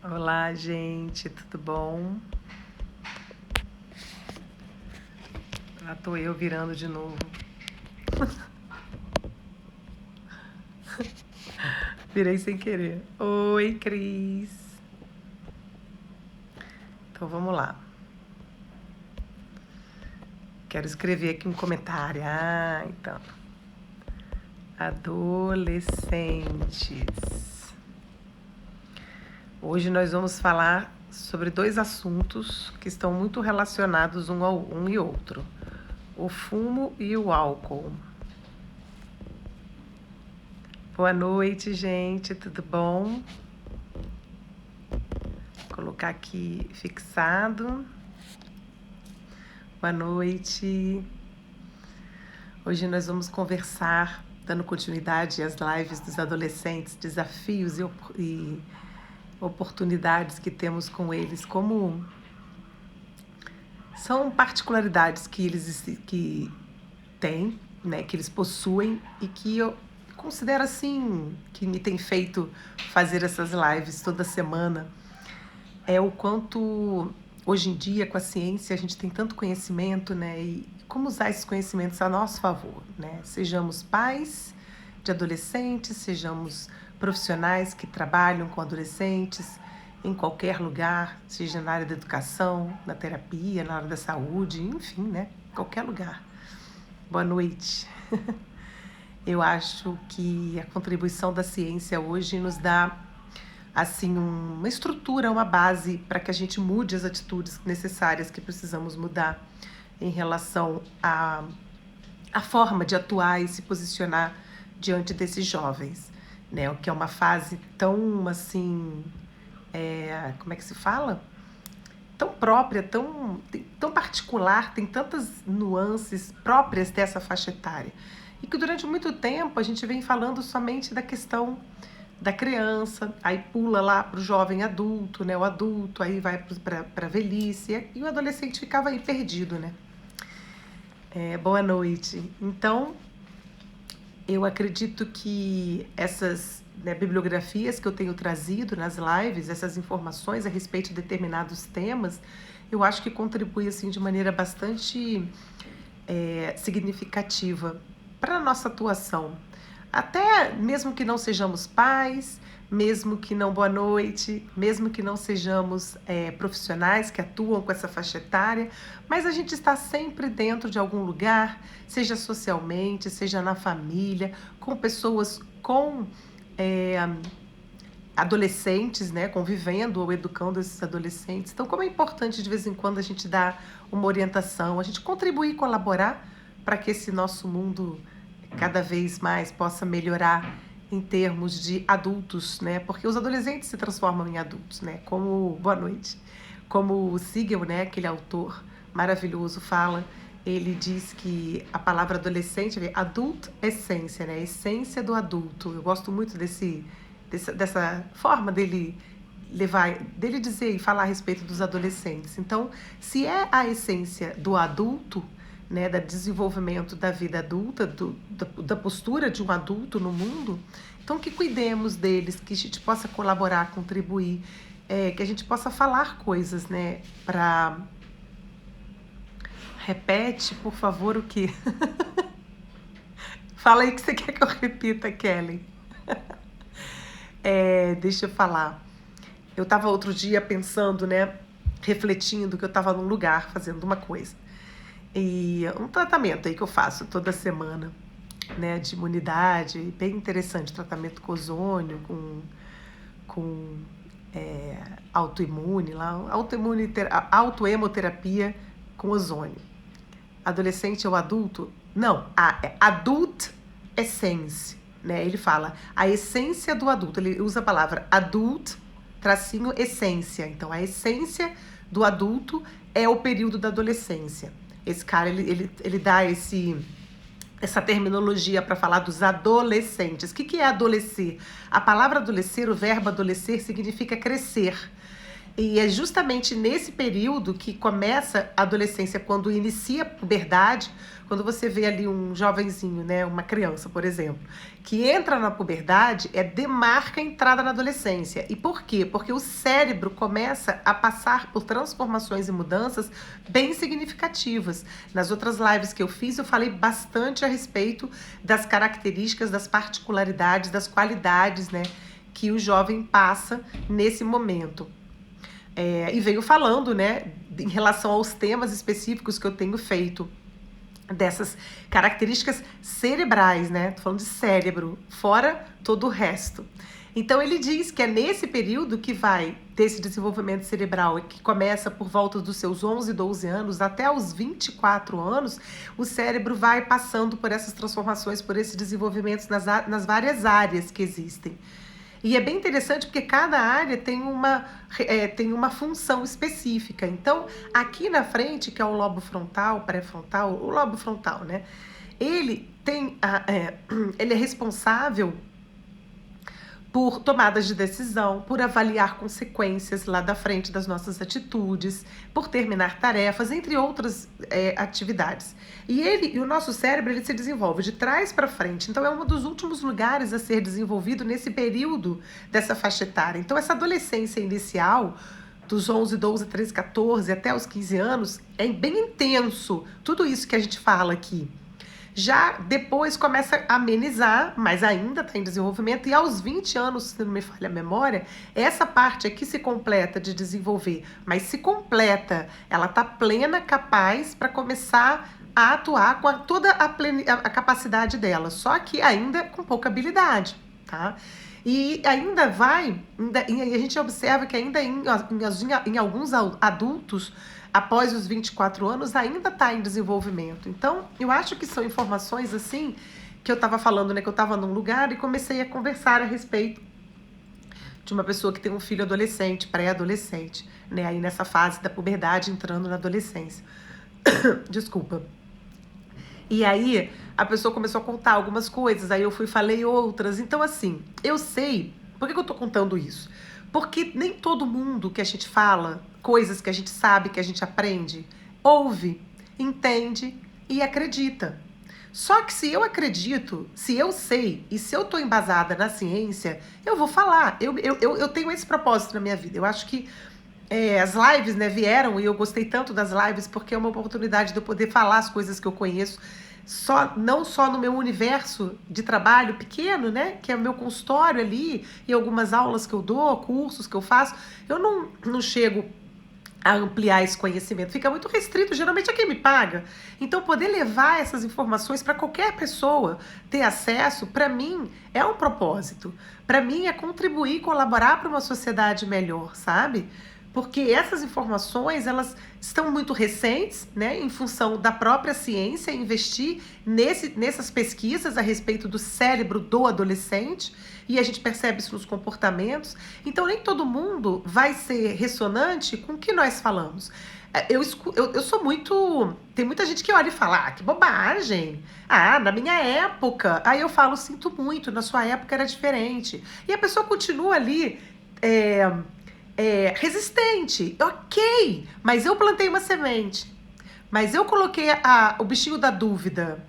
Olá, gente, tudo bom? Lá tô eu virando de novo. Virei sem querer. Oi, Cris. Então vamos lá. Quero escrever aqui um comentário. Então. Adolescentes. Hoje nós vamos falar sobre dois assuntos que estão muito relacionados um e outro: o fumo e o álcool. Boa noite, gente, tudo bom? Vou colocar aqui fixado. Boa noite. Hoje nós vamos conversar, dando continuidade às lives dos adolescentes, desafios e oportunidades que temos com eles, como são particularidades que eles têm, né, que eles possuem e que eu considero assim, que me tem feito fazer essas lives toda semana, é o quanto hoje em dia com a ciência a gente tem tanto conhecimento, né, e como usar esses conhecimentos a nosso favor, né? Sejamos pais de adolescentes, sejamos profissionais que trabalham com adolescentes em qualquer lugar, seja na área da educação, na terapia, na área da saúde, enfim, né? Qualquer lugar. Boa noite. Eu acho que a contribuição da ciência hoje nos dá assim uma estrutura, uma base para que a gente mude as atitudes necessárias que precisamos mudar em relação à forma de atuar e se posicionar diante desses jovens, né? O que é uma fase tão assim, como é que se fala? Tão própria, tão particular, tem tantas nuances próprias dessa faixa etária. E que durante muito tempo a gente vem falando somente da questão da criança, aí pula lá para o jovem adulto, né? O adulto, aí vai para a velhice, e o adolescente ficava aí perdido, né? Boa noite. Então, eu acredito que essas, né, bibliografias que eu tenho trazido nas lives, essas informações a respeito de determinados temas, eu acho que contribui assim, de maneira bastante significativa para a nossa atuação. Até mesmo que não sejamos pais, mesmo que não, boa noite, mesmo que não sejamos profissionais que atuam com essa faixa etária, mas a gente está sempre dentro de algum lugar, seja socialmente, seja na família, com pessoas com adolescentes, né, convivendo ou educando esses adolescentes. Então, como é importante de vez em quando a gente dar uma orientação, a gente contribuir e colaborar para que esse nosso mundo cada vez mais possa melhorar em termos de adultos, né? Porque os adolescentes se transformam em adultos, né? Como, boa noite, como o Siegel, né, aquele autor maravilhoso fala, ele diz que a palavra adolescente é adult essência, né? A essência do adulto. Eu gosto muito dessa forma dele dizer e falar a respeito dos adolescentes. Então, se é a essência do adulto, né, do desenvolvimento da vida adulta, da postura de um adulto no mundo, então que cuidemos deles, que a gente possa colaborar, contribuir, que a gente possa falar coisas, né, para... Repete, por favor, o quê? Fala aí que você quer que eu repita, Kelly. Deixa eu falar. Eu estava outro dia pensando, né, refletindo que eu estava num lugar fazendo uma coisa. E um tratamento aí que eu faço toda semana, né, de imunidade, bem interessante, tratamento com ozônio, com autoimune, lá, autoemoterapia com ozônio. Adolescente ou adulto? Não, é adult essence, né? Ele fala a essência do adulto, ele usa a palavra adult, tracinho, essência. Então, a essência do adulto é o período da adolescência. Esse cara, ele dá essa terminologia para falar dos adolescentes. O que é adolescer? A palavra adolescer, o verbo adolescer, significa crescer. E é justamente nesse período que começa a adolescência, quando inicia a puberdade, quando você vê ali um jovenzinho, né, uma criança, por exemplo, que entra na puberdade, demarca a entrada na adolescência. E por quê? Porque o cérebro começa a passar por transformações e mudanças bem significativas. Nas outras lives que eu fiz, eu falei bastante a respeito das características, das particularidades, das qualidades, né, que o jovem passa nesse momento. E venho falando, né, em relação aos temas específicos que eu tenho feito, dessas características cerebrais, né? Tô falando de cérebro, fora todo o resto. Então ele diz que é nesse período que vai ter esse desenvolvimento cerebral, que começa por volta dos seus 11, 12 anos, até os 24 anos, o cérebro vai passando por essas transformações, por esses desenvolvimentos nas várias áreas que existem. E é bem interessante porque cada área tem uma função específica. Então, aqui na frente, que é o lobo frontal, pré-frontal, o lobo frontal, né? Ele ele é responsável por tomadas de decisão, por avaliar consequências lá da frente das nossas atitudes, por terminar tarefas, entre outras atividades. E o nosso cérebro, ele se desenvolve de trás para frente, então é um dos últimos lugares a ser desenvolvido nesse período dessa faixa etária. Então essa adolescência inicial, dos 11, 12, 13, 14 até os 15 anos, é bem intenso, tudo isso que a gente fala aqui. Já depois começa a amenizar, mas ainda está em desenvolvimento, e aos 20 anos, se não me falha a memória, essa parte aqui se completa de desenvolver, mas se completa, ela está plena, capaz para começar a atuar com toda a capacidade dela, só que ainda com pouca habilidade, tá? E ainda a gente observa que ainda em alguns adultos, após os 24 anos, ainda está em desenvolvimento. Então, eu acho que são informações assim, que eu estava falando, né, que eu estava num lugar e comecei a conversar a respeito de uma pessoa que tem um filho adolescente, pré-adolescente, né, aí nessa fase da puberdade, entrando na adolescência. Desculpa. E aí, a pessoa começou a contar algumas coisas, aí eu falei outras. Então, assim, eu sei. Por que eu tô contando isso? Porque nem todo mundo que a gente fala, coisas que a gente sabe, que a gente aprende, ouve, entende e acredita. Só que se eu acredito, se eu sei e se eu tô embasada na ciência, eu vou falar. Eu tenho esse propósito na minha vida. Eu acho que as lives, né, vieram, e eu gostei tanto das lives porque é uma oportunidade de eu poder falar as coisas que eu conheço, não só no meu universo de trabalho pequeno, né, que é o meu consultório ali, e algumas aulas que eu dou, cursos que eu faço. Eu não chego a ampliar esse conhecimento, fica muito restrito, geralmente é quem me paga. Então, poder levar essas informações para qualquer pessoa ter acesso, para mim, é um propósito. Para mim, é contribuir, colaborar para uma sociedade melhor, sabe? Porque essas informações, elas estão muito recentes, né, em função da própria ciência, investir nessas pesquisas a respeito do cérebro do adolescente, e a gente percebe isso nos comportamentos. Então, nem todo mundo vai ser ressonante com o que nós falamos. Eu sou muito... Tem muita gente que olha e fala, que bobagem. Na minha época. Aí eu falo, sinto muito, na sua época era diferente. E a pessoa continua ali... resistente, ok, mas eu plantei uma semente, mas eu coloquei o bichinho da dúvida,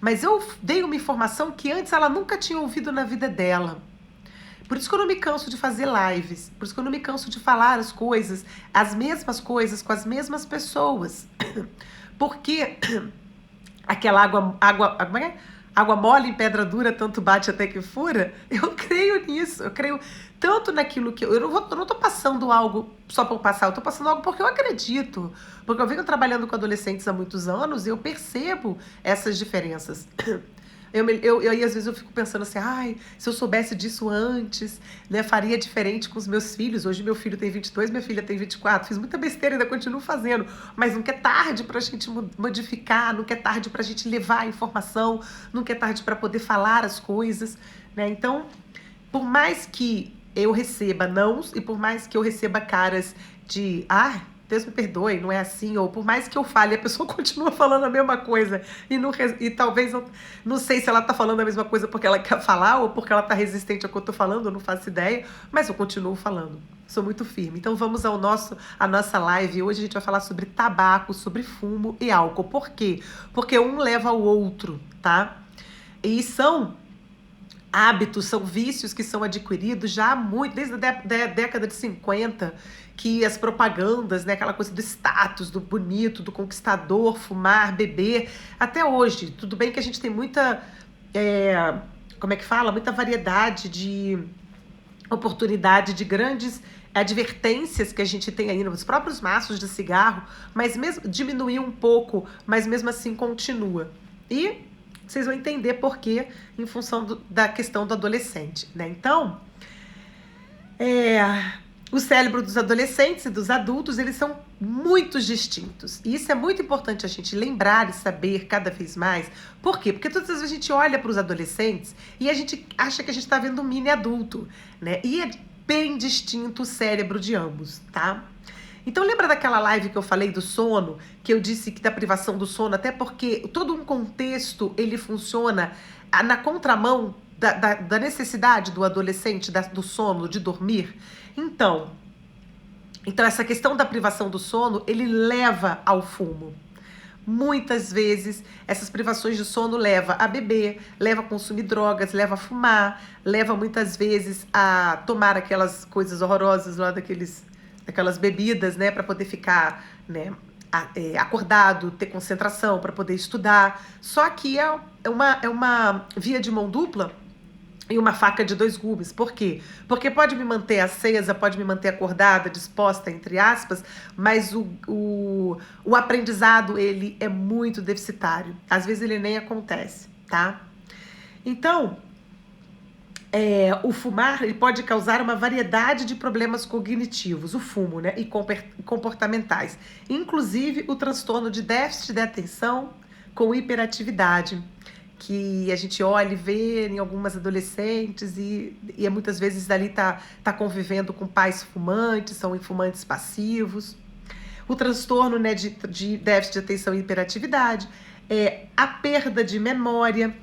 mas eu dei uma informação que antes ela nunca tinha ouvido na vida dela. Por isso que eu não me canso de fazer lives, por isso que eu não me canso de falar as mesmas coisas com as mesmas pessoas, porque aquela água mole em pedra dura, tanto bate até que fura. Eu creio nisso, eu creio tanto naquilo que... Eu não tô passando algo só por passar, eu tô passando algo porque eu acredito. Porque eu venho trabalhando com adolescentes há muitos anos e eu percebo essas diferenças. E às vezes eu fico pensando assim, se eu soubesse disso antes, né, faria diferente com os meus filhos. Hoje meu filho tem 22, minha filha tem 24. Fiz muita besteira, ainda continuo fazendo. Mas nunca é tarde pra gente modificar, nunca é tarde pra gente levar a informação, nunca é tarde pra poder falar as coisas, né? Então, por mais que eu receba nãos e por mais que eu receba caras de, Deus me perdoe, não é assim, ou por mais que eu fale, a pessoa continua falando a mesma coisa, e talvez, não sei se ela tá falando a mesma coisa porque ela quer falar, ou porque ela tá resistente ao que eu tô falando, eu não faço ideia, mas eu continuo falando, sou muito firme. Então vamos à nossa live. Hoje a gente vai falar sobre tabaco, sobre fumo e álcool. Por quê? Porque um leva ao outro, tá? E são hábitos, são vícios que são adquiridos já há muito, desde a década de 50, que as propagandas, né, aquela coisa do status, do bonito, do conquistador, fumar, beber, até hoje. Tudo bem que a gente tem muita, como é que fala? Muita variedade de oportunidade, de grandes advertências que a gente tem aí nos próprios maços de cigarro, mas mesmo diminuiu um pouco, mas mesmo assim continua. E vocês vão entender por quê, em função da questão do adolescente, né? Então, o cérebro dos adolescentes e dos adultos, eles são muito distintos. E isso é muito importante a gente lembrar e saber cada vez mais. Por quê? Porque todas as vezes a gente olha para os adolescentes e a gente acha que a gente está vendo um mini adulto, né? E é bem distinto o cérebro de ambos, tá? Então lembra daquela live que eu falei do sono, que eu disse que da privação do sono, até porque todo um contexto ele funciona na contramão da necessidade do adolescente, do sono, de dormir? Então essa questão da privação do sono, ele leva ao fumo. Muitas vezes, essas privações de sono leva a beber, leva a consumir drogas, leva a fumar, leva muitas vezes a tomar aquelas coisas horrorosas lá daquelas bebidas, né, para poder ficar, né, acordado, ter concentração, para poder estudar. Só que é uma via de mão dupla e uma faca de dois gumes. Por quê? Porque pode me manter acesa, pode me manter acordada, disposta, entre aspas, mas o aprendizado, ele é muito deficitário. Às vezes ele nem acontece, tá? Então, o fumar, ele pode causar uma variedade de problemas cognitivos, o fumo, né, e comportamentais. Inclusive o transtorno de déficit de atenção com hiperatividade, que a gente olha e vê em algumas adolescentes e muitas vezes ali tá convivendo com pais fumantes, são fumantes passivos. O transtorno, né, de déficit de atenção e hiperatividade, a perda de memória,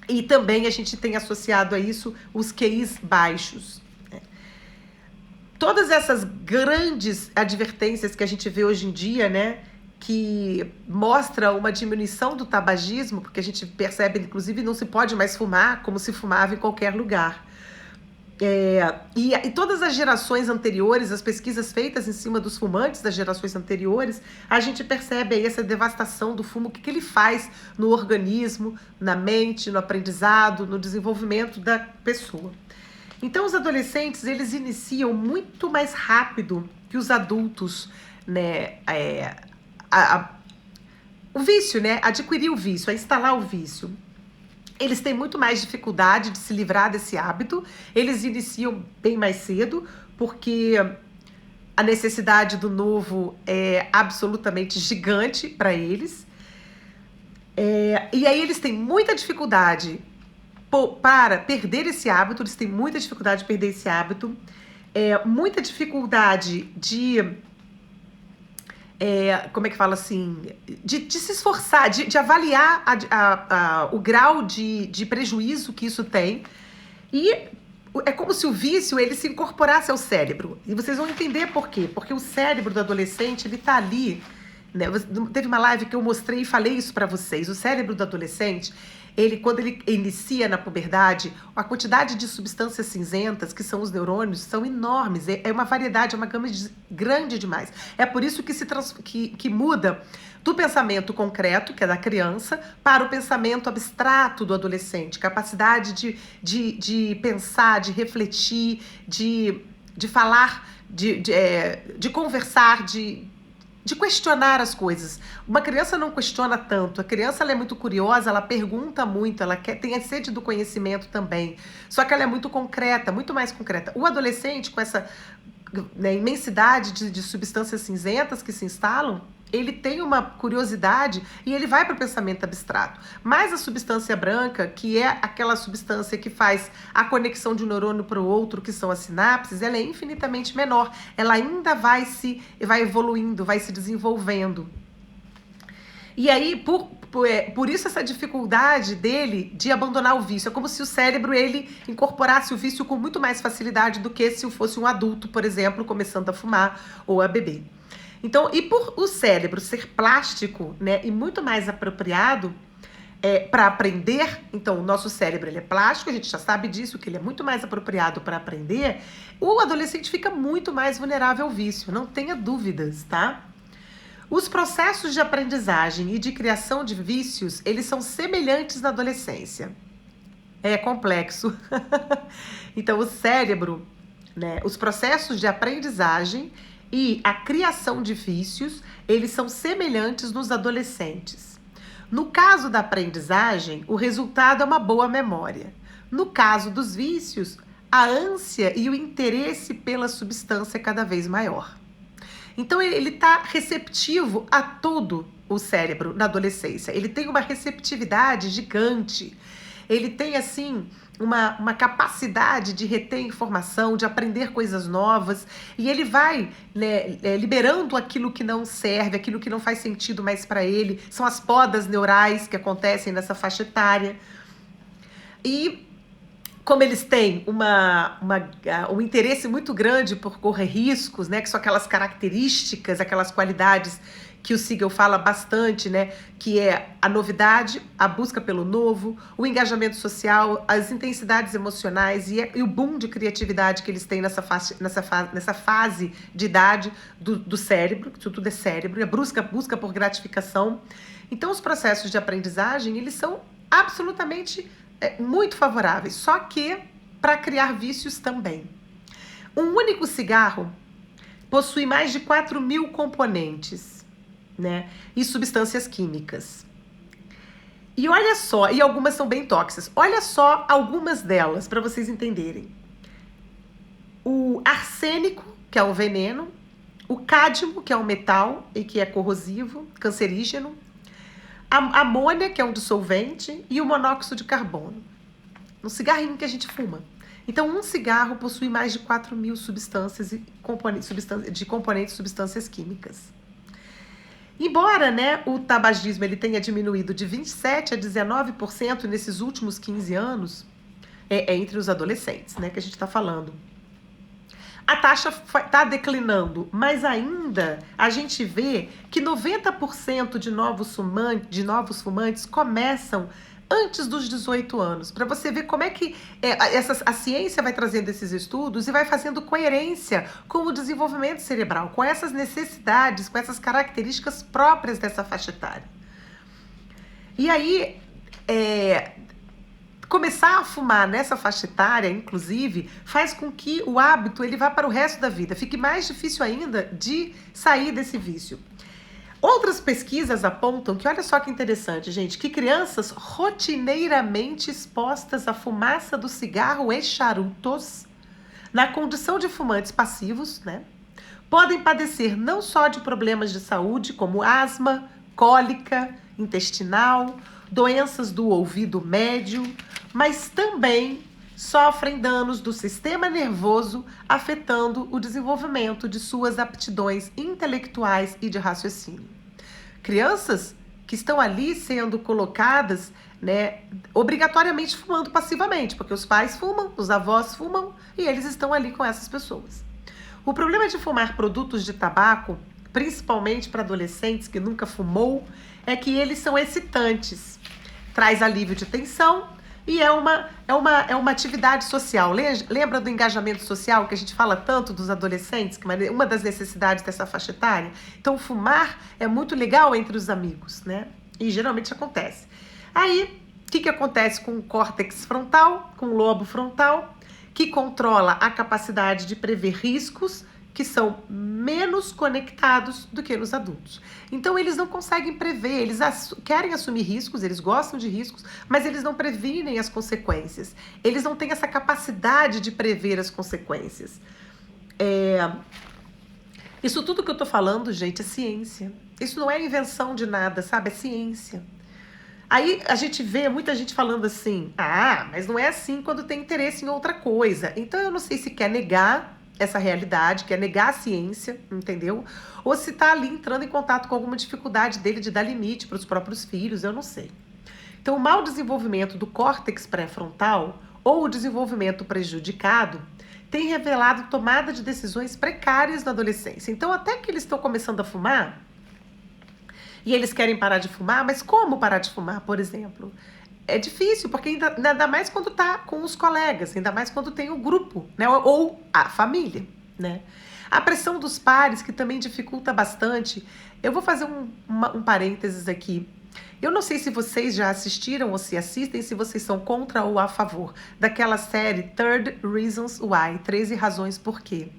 e também a gente tem associado a isso os QIs baixos. Todas essas grandes advertências que a gente vê hoje em dia, né, que mostra uma diminuição do tabagismo, porque a gente percebe, inclusive, não se pode mais fumar como se fumava em qualquer lugar. E todas as gerações anteriores, as pesquisas feitas em cima dos fumantes das gerações anteriores, a gente percebe aí essa devastação do fumo, o que ele faz no organismo, na mente, no aprendizado, no desenvolvimento da pessoa. Então, os adolescentes, eles iniciam muito mais rápido que os adultos, né, o vício, né? Adquirir o vício, a instalar o vício. Eles têm muito mais dificuldade de se livrar desse hábito, eles iniciam bem mais cedo, porque a necessidade do novo é absolutamente gigante para eles. E aí eles têm muita dificuldade para perder esse hábito, eles têm muita dificuldade de perder esse hábito, muita dificuldade de... como é que fala assim, de se esforçar, de avaliar o grau de prejuízo que isso tem. E é como se o vício, ele se incorporasse ao cérebro. E vocês vão entender por quê. Porque o cérebro do adolescente, ele tá ali, né? Teve uma live que eu mostrei e falei isso para vocês. O cérebro do adolescente, quando ele inicia na puberdade, a quantidade de substâncias cinzentas, que são os neurônios, são enormes. É uma variedade, é uma gama grande demais. É por isso que muda do pensamento concreto, que é da criança, para o pensamento abstrato do adolescente. Capacidade de pensar, de refletir, de falar, de conversar, de questionar as coisas. Uma criança não questiona tanto. A criança, ela é muito curiosa, ela pergunta muito, ela tem a sede do conhecimento também. Só que ela é muito concreta, muito mais concreta. O adolescente, com essa, né, imensidade de substâncias cinzentas que se instalam, ele tem uma curiosidade e ele vai para o pensamento abstrato. Mas a substância branca, que é aquela substância que faz a conexão de um neurônio para o outro, que são as sinapses, ela é infinitamente menor. Ela ainda vai evoluindo, vai se desenvolvendo. E aí, por isso essa dificuldade dele de abandonar o vício. É como se o cérebro, ele incorporasse o vício com muito mais facilidade do que se fosse um adulto, por exemplo, começando a fumar ou a beber. Então, e por o cérebro ser plástico, né, e muito mais apropriado para aprender, então o nosso cérebro ele é plástico, a gente já sabe disso, que ele é muito mais apropriado para aprender, o adolescente fica muito mais vulnerável ao vício, não tenha dúvidas, tá? Os processos de aprendizagem e de criação de vícios, eles são semelhantes na adolescência. É complexo. Então, o cérebro, né, os processos de aprendizagem e a criação de vícios, eles são semelhantes nos adolescentes. No caso da aprendizagem, o resultado é uma boa memória. No caso dos vícios, a ânsia e o interesse pela substância é cada vez maior. Então, ele está receptivo a tudo, o cérebro, na adolescência. Ele tem uma receptividade gigante. Ele tem, assim, uma capacidade de reter informação, de aprender coisas novas. E ele vai, né, liberando aquilo que não serve, aquilo que não faz sentido mais para ele. São as podas neurais que acontecem nessa faixa etária. E como eles têm um interesse muito grande por correr riscos, né, que são aquelas características, aquelas qualidades que o Siegel fala bastante, né, que é a novidade, a busca pelo novo, o engajamento social, as intensidades emocionais e o boom de criatividade que eles têm nessa fase de idade do cérebro, isso tudo é cérebro, e a busca por gratificação. Então, os processos de aprendizagem, eles são absolutamente muito favoráveis, só que para criar vícios também. Um único cigarro possui mais de 4.000 componentes, né, e substâncias químicas. E olha só, e algumas são bem tóxicas. Olha só algumas delas para vocês entenderem. O arsênico, que é um veneno, o cádmio, que é um metal e que é corrosivo, cancerígeno, a amônia, que é um dissolvente, e o monóxido de carbono. No cigarrinho que a gente fuma. Então, um cigarro possui mais de 4.000 substâncias de componentes substâncias químicas. Embora, né, o tabagismo ele tenha diminuído de 27% a 19% nesses últimos 15 anos, entre os adolescentes, né, que a gente está falando. A taxa está declinando, mas ainda a gente vê que 90% de novos fumantes começam antes dos 18 anos. Para você ver como é que a ciência vai trazendo esses estudos e vai fazendo coerência com o desenvolvimento cerebral, com essas necessidades, com essas características próprias dessa faixa etária. E aí, começar a fumar nessa faixa etária, inclusive, faz com que o hábito ele vá para o resto da vida. Fique mais difícil ainda de sair desse vício. Outras pesquisas apontam que, olha só que interessante, gente, que crianças rotineiramente expostas à fumaça do cigarro e charutos, na condição de fumantes passivos, né, podem padecer não só de problemas de saúde, como asma, cólica intestinal, doenças do ouvido médio, mas também sofrem danos do sistema nervoso, afetando o desenvolvimento de suas aptidões intelectuais e de raciocínio. Crianças que estão ali sendo colocadas, né, obrigatoriamente fumando passivamente, porque os pais fumam, os avós fumam e eles estão ali com essas pessoas. O problema de fumar produtos de tabaco, principalmente para adolescentes que nunca fumou, é que eles são excitantes, traz alívio de tensão e é uma atividade social. Lembra do engajamento social que a gente fala tanto dos adolescentes, que é uma das necessidades dessa faixa etária? Então, fumar é muito legal entre os amigos, né? E geralmente acontece. Aí, o que acontece com o córtex frontal, com o lobo frontal, que controla a capacidade de prever riscos, que são menos conectados do que nos adultos. Então, eles não conseguem prever, eles querem assumir riscos, eles gostam de riscos, mas eles não previnem as consequências. Eles não têm essa capacidade de prever as consequências. Isso tudo que eu estou falando, gente, é ciência. Isso não é invenção de nada, sabe? É ciência. Aí a gente vê muita gente falando assim, mas não é assim quando tem interesse em outra coisa. Então eu não sei se quer negar essa realidade, quer negar a ciência, entendeu? Ou se tá ali entrando em contato com alguma dificuldade dele de dar limite para os próprios filhos, eu não sei. Então o mau desenvolvimento do córtex pré-frontal ou o desenvolvimento prejudicado tem revelado tomada de decisões precárias na adolescência. Então até que eles estão começando a fumar, e eles querem parar de fumar, mas como parar de fumar, por exemplo? É difícil, porque ainda mais quando tá com os colegas, ainda mais quando tem o grupo, né? Ou a família, né? A pressão dos pares, que também dificulta bastante. Eu vou fazer um parênteses aqui. Eu não sei se vocês já assistiram ou se assistem, se vocês são contra ou a favor daquela série 13 Reasons Why, 13 Razões Por Quê.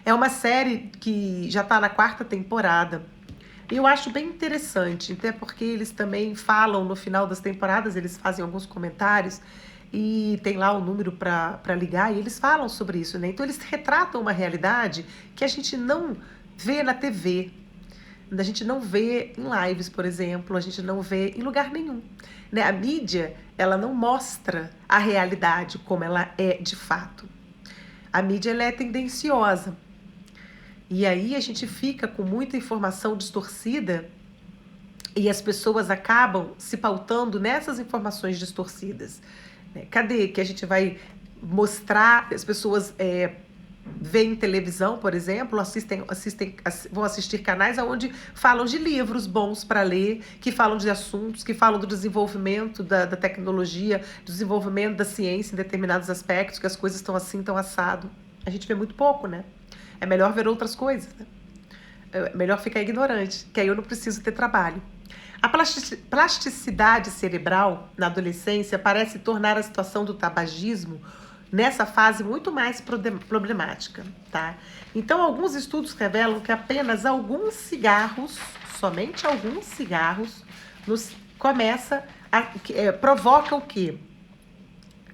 É uma série que já está na 4ª temporada. E eu acho bem interessante, até porque eles também falam no final das temporadas, eles fazem alguns comentários e tem lá o número para ligar e eles falam sobre isso, né? Então eles retratam uma realidade que a gente não vê na TV, a gente não vê em lives, por exemplo, a gente não vê em lugar nenhum, né? A mídia, ela não mostra a realidade como ela é de fato. A mídia, ela é tendenciosa. E aí a gente fica com muita informação distorcida e as pessoas acabam se pautando nessas informações distorcidas, né? Cadê que a gente vai mostrar, as pessoas veem televisão, por exemplo, vão assistir canais onde falam de livros bons para ler, que falam de assuntos, que falam do desenvolvimento da tecnologia, do desenvolvimento da ciência em determinados aspectos, que as coisas estão assim, estão assado. A gente vê muito pouco, né? É melhor ver outras coisas, né? É melhor ficar ignorante, que aí eu não preciso ter trabalho. A plasticidade cerebral na adolescência parece tornar a situação do tabagismo nessa fase muito mais problemática, tá? Então, alguns estudos revelam que apenas alguns cigarros, somente alguns cigarros, provoca o quê?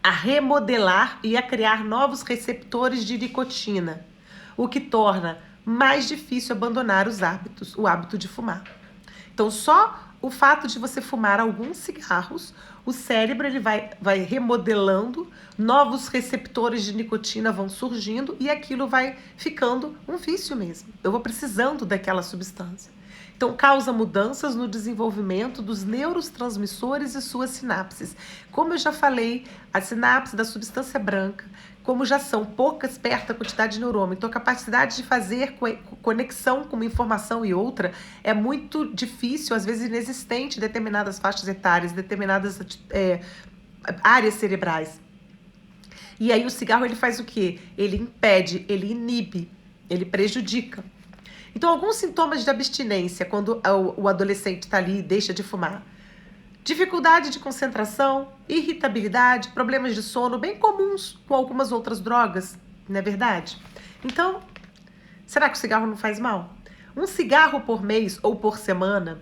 A remodelar e a criar novos receptores de nicotina, o que torna mais difícil abandonar o hábito de fumar. Então, só o fato de você fumar alguns cigarros, o cérebro ele vai remodelando, novos receptores de nicotina vão surgindo e aquilo vai ficando um vício mesmo. Eu vou precisando daquela substância. Então, causa mudanças no desenvolvimento dos neurotransmissores e suas sinapses. Como eu já falei, a sinapse da substância branca, como já são poucas perto da quantidade de neurônio, então a capacidade de fazer conexão com uma informação e outra é muito difícil, às vezes inexistente em determinadas faixas etárias, determinadas áreas cerebrais. E aí o cigarro ele faz o quê? Ele impede, ele inibe, ele prejudica. Então, alguns sintomas de abstinência quando o adolescente está ali e deixa de fumar. Dificuldade de concentração, irritabilidade, problemas de sono, bem comuns com algumas outras drogas, não é verdade? Então, será que o cigarro não faz mal? Um cigarro por mês ou por semana,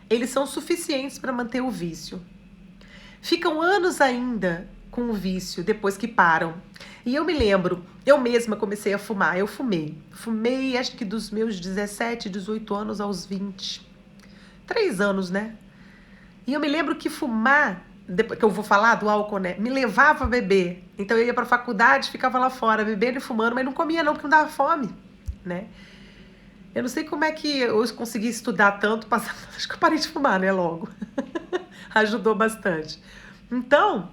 eles são suficientes para manter o vício. Ficam anos ainda com o vício depois que param. E eu me lembro, eu mesma comecei a fumar, eu fumei. Fumei acho que dos meus 17, 18 anos aos 20. 3 anos, né? E eu me lembro que fumar, depois que eu vou falar do álcool, né? Me levava a beber. Então eu ia pra faculdade, ficava lá fora, bebendo e fumando, mas não comia não, porque não dava fome, né? Eu não sei como é que eu consegui estudar tanto, acho que eu parei de fumar, né, logo. Ajudou bastante. Então,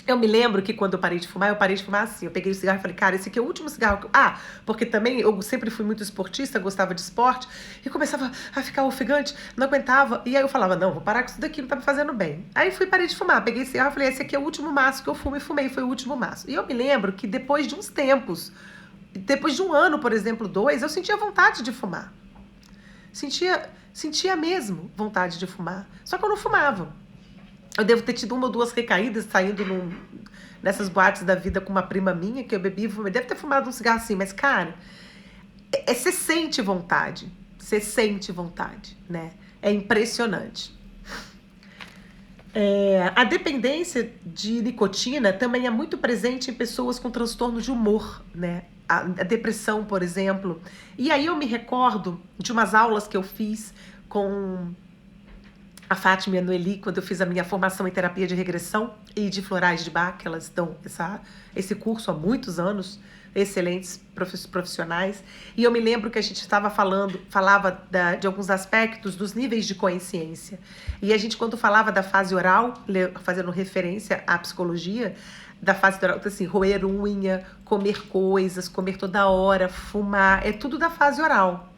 eu me lembro que quando eu parei de fumar assim. Eu peguei o cigarro e falei, cara, esse aqui é o último cigarro que eu... porque também eu sempre fui muito esportista, gostava de esporte, e começava a ficar ofegante, não aguentava. E aí eu falava, não, vou parar com isso daqui, não tá me fazendo bem. Aí parei de fumar, peguei o cigarro e falei, esse aqui é o último maço que eu fumo, e fumei, foi o último maço. E eu me lembro que depois de uns tempos, depois de um ano, por exemplo, 2, eu sentia vontade de fumar. Sentia mesmo vontade de fumar. Só que eu não fumava. Eu devo ter tido 1 ou 2 recaídas saindo nessas boates da vida com uma prima minha, que eu bebi e fumei. Deve ter fumado um cigarro assim, mas, cara, você sente vontade. Você sente vontade, né? É impressionante. A dependência de nicotina também é muito presente em pessoas com transtorno de humor, né? a depressão, por exemplo. E aí eu me recordo de umas aulas que eu fiz com a Fátima e a Noeli, quando eu fiz a minha formação em terapia de regressão e de florais de Bach, que elas dão esse curso há muitos anos, excelentes profissionais. E eu me lembro que a gente falava de alguns aspectos dos níveis de consciência. E a gente, quando falava da fase oral, fazendo referência à psicologia, da fase oral, assim, roer unha, comer coisas, comer toda hora, fumar, é tudo da fase oral.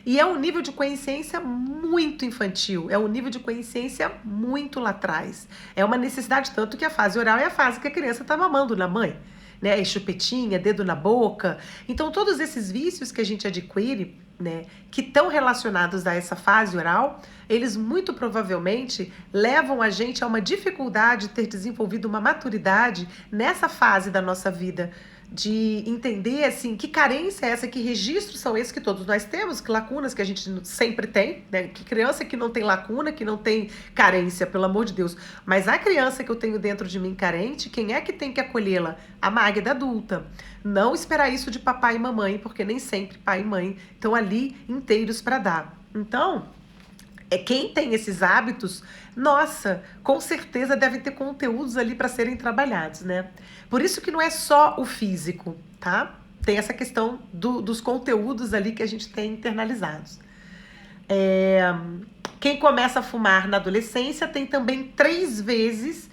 E é um nível de consciência muito infantil, é um nível de consciência muito lá atrás. É uma necessidade, tanto que a fase oral é a fase que a criança está mamando na mãe, né? É chupetinha, dedo na boca. Então, todos esses vícios que a gente adquire, né, que estão relacionados a essa fase oral, eles muito provavelmente levam a gente a uma dificuldade de ter desenvolvido uma maturidade nessa fase da nossa vida, de entender, assim, que carência é essa, que registros são esses que todos nós temos, que lacunas que a gente sempre tem, né? Que criança que não tem lacuna, que não tem carência, pelo amor de Deus. Mas a criança que eu tenho dentro de mim carente, quem é que tem que acolhê-la? A Magda adulta. Não esperar isso de papai e mamãe, porque nem sempre pai e mãe estão ali inteiros para dar. Então, quem tem esses hábitos, nossa, com certeza devem ter conteúdos ali para serem trabalhados, né? Por isso que não é só o físico, tá? Tem essa questão dos conteúdos ali que a gente tem internalizados. Quem começa a fumar na adolescência tem também 3 vezes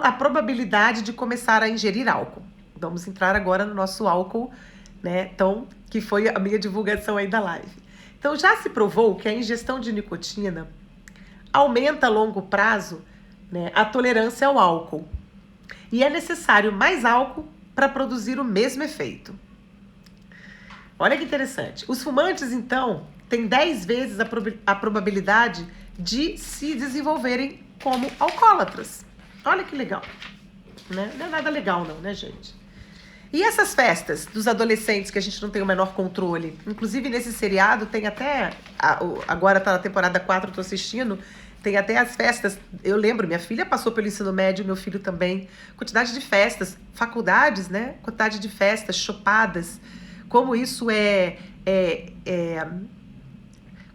a probabilidade de começar a ingerir álcool. Vamos entrar agora no nosso álcool, né? Então, que foi a minha divulgação aí da live. Então, já se provou que a ingestão de nicotina aumenta a longo prazo, né, a tolerância ao álcool. E é necessário mais álcool para produzir o mesmo efeito. Olha que interessante. Os fumantes, então, têm 10 vezes a probabilidade de se desenvolverem como alcoólatras. Olha que legal. Né? Não é nada legal não, né, gente? E essas festas dos adolescentes que a gente não tem o menor controle? Inclusive, nesse seriado tem até... Agora tá na temporada 4, eu tô assistindo. Tem até as festas. Eu lembro, minha filha passou pelo ensino médio, meu filho também. Quantidade de festas, faculdades, né? Quantidade de festas, chopadas. Como isso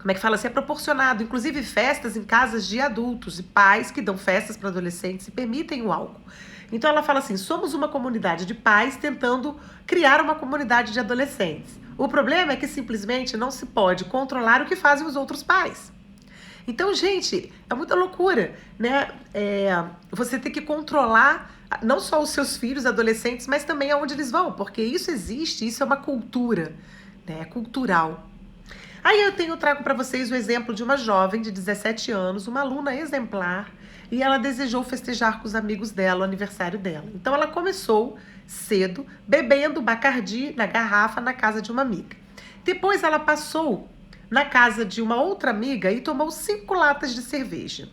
como é que fala assim? É proporcionado. Inclusive festas em casas de adultos e pais que dão festas para adolescentes e permitem o álcool. Então ela fala assim, somos uma comunidade de pais tentando criar uma comunidade de adolescentes. O problema é que simplesmente não se pode controlar o que fazem os outros pais. Então, gente, é muita loucura, né? Você tem que controlar não só os seus filhos, adolescentes, mas também aonde eles vão, porque isso existe, isso é uma cultura, né? É cultural. Aí eu trago para vocês o exemplo de uma jovem de 17 anos, uma aluna exemplar, e ela desejou festejar com os amigos dela o aniversário dela. Então ela começou cedo, bebendo Bacardi na garrafa na casa de uma amiga. Depois ela passou na casa de uma outra amiga e tomou 5 latas de cerveja.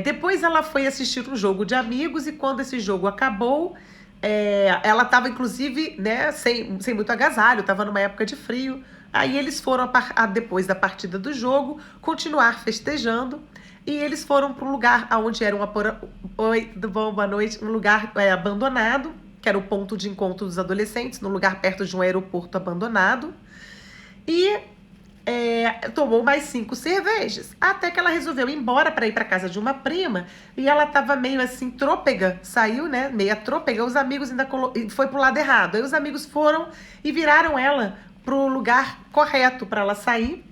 Depois ela foi assistir um jogo de amigos e quando esse jogo acabou, ela estava inclusive, né, sem muito agasalho, estava numa época de frio. Aí eles foram, depois da partida do jogo, continuar festejando. E eles foram para um lugar onde era Oi, tudo bom? Boa noite. Um lugar abandonado, que era o ponto de encontro dos adolescentes, num lugar perto de um aeroporto abandonado. E tomou mais 5 cervejas. Até que ela resolveu ir embora para ir para casa de uma prima. E ela estava meio assim, trôpega. Saiu, né? Meia trôpega. Os amigos ainda foi pro lado errado. Aí os amigos foram e viraram ela pro lugar correto para ela sair.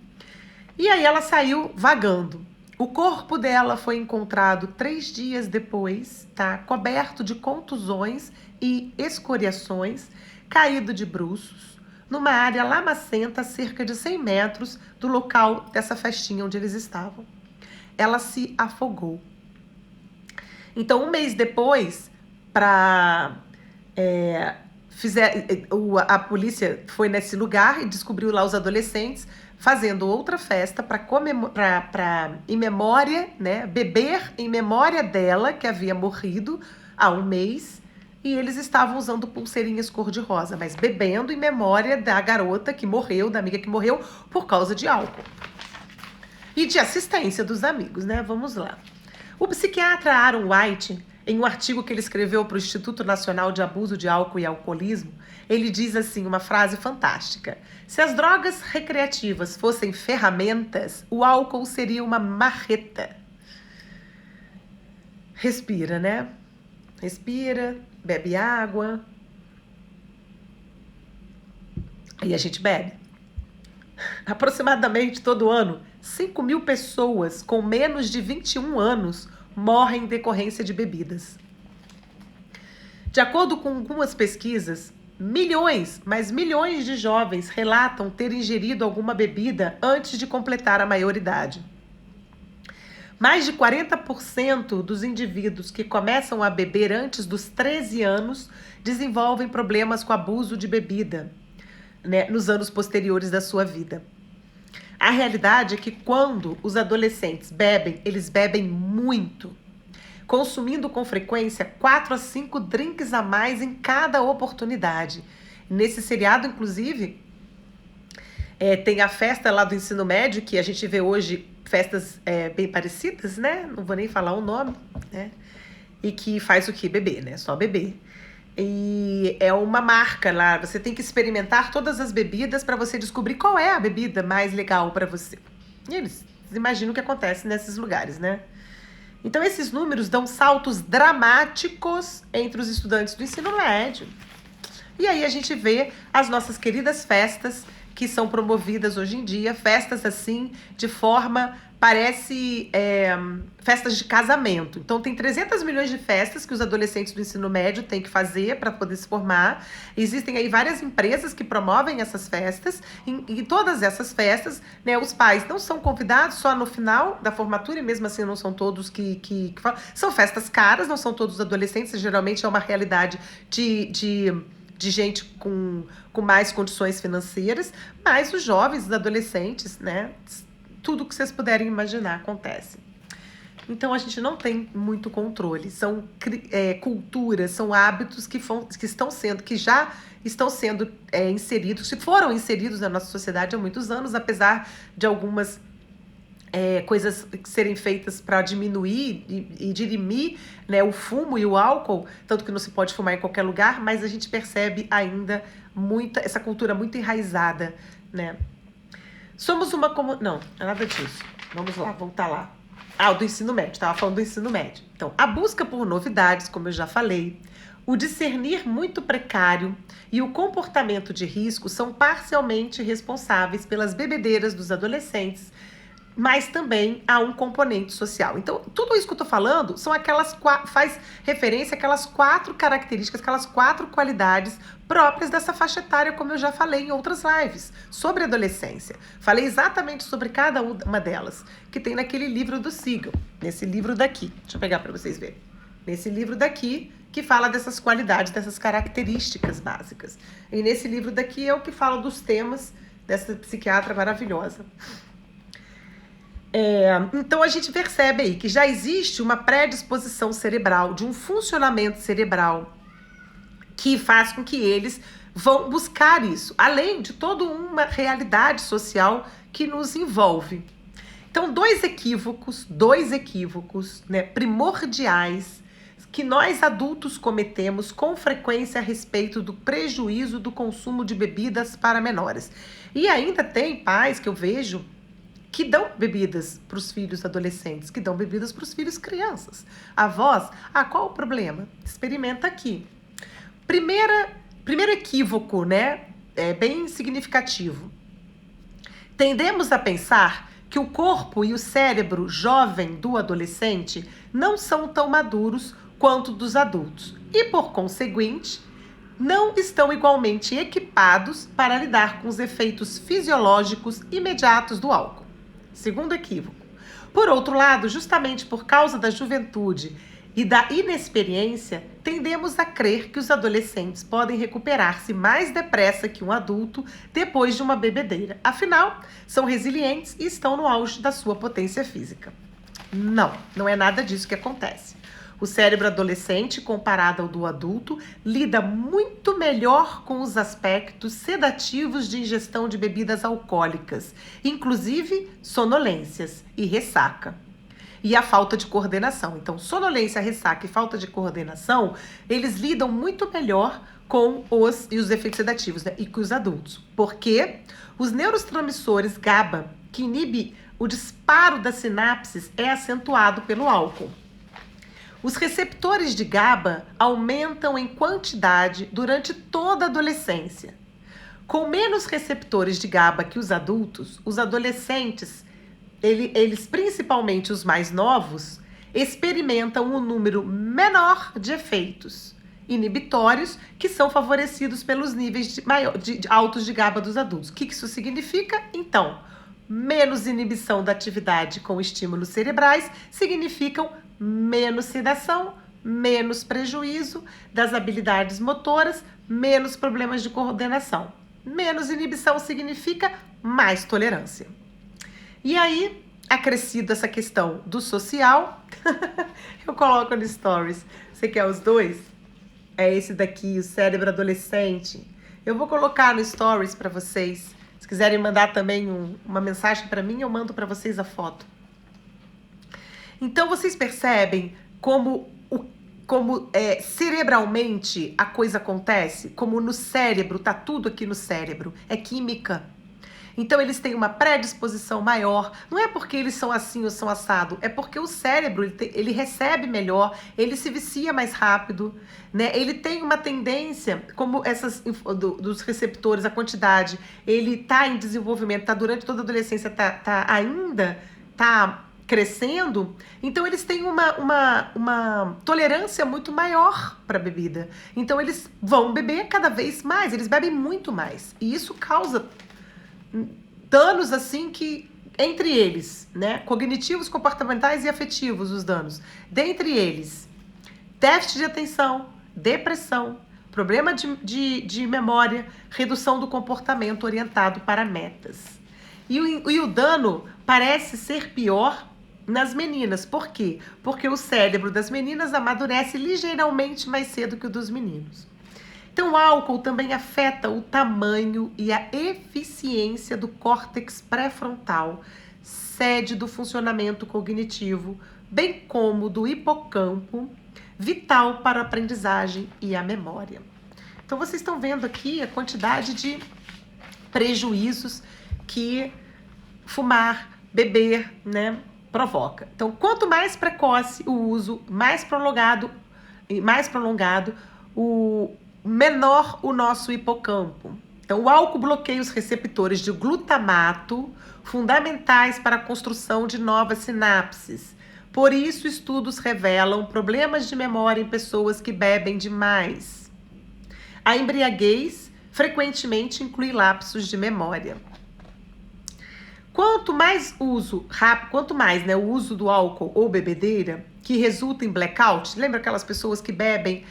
E aí ela saiu vagando. O corpo dela foi encontrado 3 dias depois, tá? Coberto de contusões e escoriações, caído de bruços, numa área lamacenta a cerca de 100 metros do local dessa festinha onde eles estavam. Ela se afogou. Então, 1 mês depois, a polícia foi nesse lugar e descobriu lá os adolescentes fazendo outra festa em memória, né, beber em memória dela, que havia morrido há 1 mês, e eles estavam usando pulseirinhas cor-de-rosa, mas bebendo em memória da garota que morreu, da amiga que morreu, por causa de álcool. E de assistência dos amigos, né? Vamos lá. O psiquiatra Aaron White, Em um artigo que ele escreveu para o Instituto Nacional de Abuso de Álcool e Alcoolismo, ele diz assim, uma frase fantástica: se as drogas recreativas fossem ferramentas, o álcool seria uma marreta. Respira, né? Respira, bebe água. E a gente bebe. Aproximadamente todo ano, 5.000 pessoas com menos de 21 anos morrem em decorrência de bebidas. De acordo com algumas pesquisas, milhões, mas milhões de jovens relatam ter ingerido alguma bebida antes de completar a maioridade. Mais de 40% dos indivíduos que começam a beber antes dos 13 anos desenvolvem problemas com abuso de bebida, né, nos anos posteriores da sua vida. A realidade é que quando os adolescentes bebem, eles bebem muito, consumindo com frequência 4 a 5 drinks a mais em cada oportunidade. Nesse seriado, inclusive, tem a festa lá do ensino médio, que a gente vê hoje festas bem parecidas, né? Não vou nem falar o nome, né? E que faz o quê? Beber, né? Só beber. E é uma marca lá, você tem que experimentar todas as bebidas para você descobrir qual é a bebida mais legal para você. E eles imaginam o que acontece nesses lugares, né? Então esses números dão saltos dramáticos entre os estudantes do ensino médio. E aí a gente vê as nossas queridas festas que são promovidas hoje em dia, festas assim, de forma, parece festas de casamento. Então tem 300 milhões de festas que os adolescentes do ensino médio têm que fazer para poder se formar. Existem aí várias empresas que promovem essas festas, e todas essas festas, né, os pais não são convidados só no final da formatura, e mesmo assim não são todos que são festas caras, não são todos adolescentes, geralmente é uma realidade de gente com mais condições financeiras, mas os jovens, os adolescentes, né, tudo que vocês puderem imaginar acontece. Então a gente não tem muito controle, são culturas, são hábitos que já estão sendo inseridos, que foram inseridos na nossa sociedade há muitos anos, apesar de algumas coisas serem feitas para diminuir e dirimir, né, o fumo e o álcool, tanto que não se pode fumar em qualquer lugar, mas a gente percebe ainda essa cultura muito enraizada, né? Somos uma não é nada disso. Vamos lá, voltar lá. O do ensino médio, estava falando do ensino médio. Então, a busca por novidades, como eu já falei, o discernir muito precário e o comportamento de risco são parcialmente responsáveis pelas bebedeiras dos adolescentes, mas também há um componente social. Então, tudo isso que eu estou falando são faz referência àquelas 4 características, aquelas 4 qualidades próprias dessa faixa etária, como eu já falei em outras lives, sobre adolescência. Falei exatamente sobre cada uma delas, que tem naquele livro do Siegel, nesse livro daqui. Deixa eu pegar para vocês verem. Nesse livro daqui, que fala dessas qualidades, dessas características básicas. E nesse livro daqui é o que fala dos temas dessa psiquiatra maravilhosa. Então a gente percebe aí que já existe uma predisposição cerebral, de um funcionamento cerebral que faz com que eles vão buscar isso, além de toda uma realidade social que nos envolve. Então, dois equívocos, né, primordiais que nós adultos cometemos com frequência a respeito do prejuízo do consumo de bebidas para menores. E ainda tem pais que eu vejo que dão bebidas para os filhos adolescentes, que dão bebidas para os filhos crianças. Avós, qual o problema? Experimenta aqui. Primeiro equívoco, né? Bem significativo. Tendemos a pensar que o corpo e o cérebro jovem do adolescente não são tão maduros quanto dos adultos e, por conseguinte, não estão igualmente equipados para lidar com os efeitos fisiológicos imediatos do álcool. Segundo equívoco. Por outro lado, justamente por causa da juventude e da inexperiência, tendemos a crer que os adolescentes podem recuperar-se mais depressa que um adulto depois de uma bebedeira. Afinal, são resilientes e estão no auge da sua potência física. Não é nada disso que acontece. O cérebro adolescente, comparado ao do adulto, lida muito melhor com os aspectos sedativos de ingestão de bebidas alcoólicas, inclusive sonolências e ressaca. e a falta de coordenação. Então, sonolência, ressaca e falta de coordenação, eles lidam muito melhor com os efeitos sedativos, né, e com os adultos. Porque os neurotransmissores GABA, que inibe o disparo das sinapses, é acentuado pelo álcool. Os receptores de GABA aumentam em quantidade durante toda a adolescência. Com menos receptores de GABA que os adultos, os adolescentes, eles principalmente os mais novos, experimentam um número menor de efeitos inibitórios que são favorecidos pelos níveis altos de GABA dos adultos. O que isso significa? Então, menos inibição da atividade com estímulos cerebrais significam menos sedação, menos prejuízo das habilidades motoras, menos problemas de coordenação. Menos inibição significa mais tolerância. E aí, acrescido essa questão do social, eu coloco no Stories. Você quer os dois? É esse daqui, o cérebro adolescente. Eu vou colocar no Stories para vocês. Se quiserem mandar também uma mensagem para mim, eu mando para vocês a foto. Então, vocês percebem como cerebralmente a coisa acontece? Como no cérebro, tá tudo aqui no cérebro. É química. Então, eles têm uma predisposição maior. Não é porque eles são assim ou são assado. É porque o cérebro, ele recebe melhor, ele se vicia mais rápido, né? Ele tem uma tendência, como dos receptores, a quantidade, ele tá em desenvolvimento, tá durante toda a adolescência, ainda crescendo, então eles têm uma tolerância muito maior para bebida. Então eles vão beber cada vez mais, eles bebem muito mais. E isso causa danos assim que, entre eles, né, cognitivos, comportamentais e afetivos, os danos. Dentre eles, déficit de atenção, depressão, problema de memória, redução do comportamento orientado para metas. E o dano parece ser pior nas meninas. Por quê? Porque o cérebro das meninas amadurece ligeiramente mais cedo que o dos meninos. Então, o álcool também afeta o tamanho e a eficiência do córtex pré-frontal, sede do funcionamento cognitivo, bem como do hipocampo, vital para a aprendizagem e a memória. Então, vocês estão vendo aqui a quantidade de prejuízos que fumar, beber, né, provoca. Então, quanto mais precoce o uso, mais prolongado, o menor o nosso hipocampo. Então, o álcool bloqueia os receptores de glutamato, fundamentais para a construção de novas sinapses. Por isso, estudos revelam problemas de memória em pessoas que bebem demais. A embriaguez frequentemente inclui lapsos de memória. Quanto mais o uso do álcool ou bebedeira, que resulta em blackout, lembra aquelas pessoas que bebem,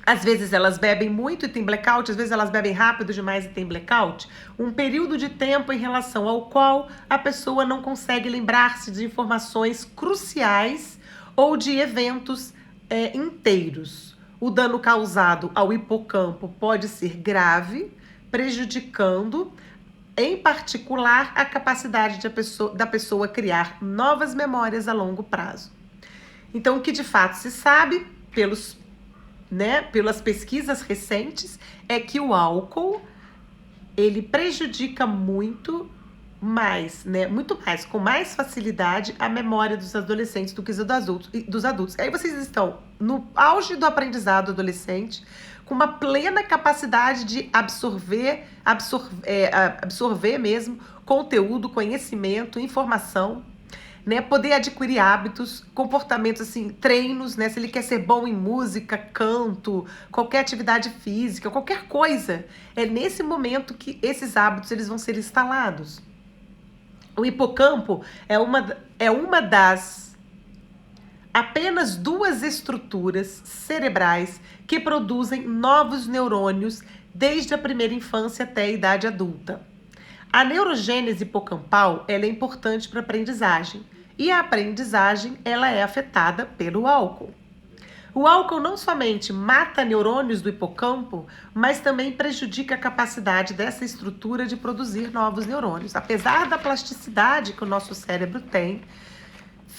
às vezes elas bebem muito e tem blackout, às vezes elas bebem rápido demais e tem blackout, um período de tempo em relação ao qual a pessoa não consegue lembrar-se de informações cruciais ou de eventos inteiros. O dano causado ao hipocampo pode ser grave, prejudicando em particular, a capacidade da pessoa criar novas memórias a longo prazo. Então, o que de fato se sabe, pelas pesquisas recentes, é que o álcool, ele prejudica muito mais, com mais facilidade, a memória dos adolescentes do que dos adultos. Aí vocês estão no auge do aprendizado adolescente, com uma plena capacidade de absorver mesmo conteúdo, conhecimento, informação, né? Poder adquirir hábitos, comportamentos, assim, treinos, né? Se ele quer ser bom em música, canto, qualquer atividade física, qualquer coisa, é nesse momento que esses hábitos eles vão ser instalados. O hipocampo é uma das apenas 2 estruturas cerebrais que produzem novos neurônios desde a primeira infância até a idade adulta. A neurogênese hipocampal ela é importante para a aprendizagem e a aprendizagem ela é afetada pelo álcool. O álcool não somente mata neurônios do hipocampo, mas também prejudica a capacidade dessa estrutura de produzir novos neurônios. Apesar da plasticidade que o nosso cérebro tem,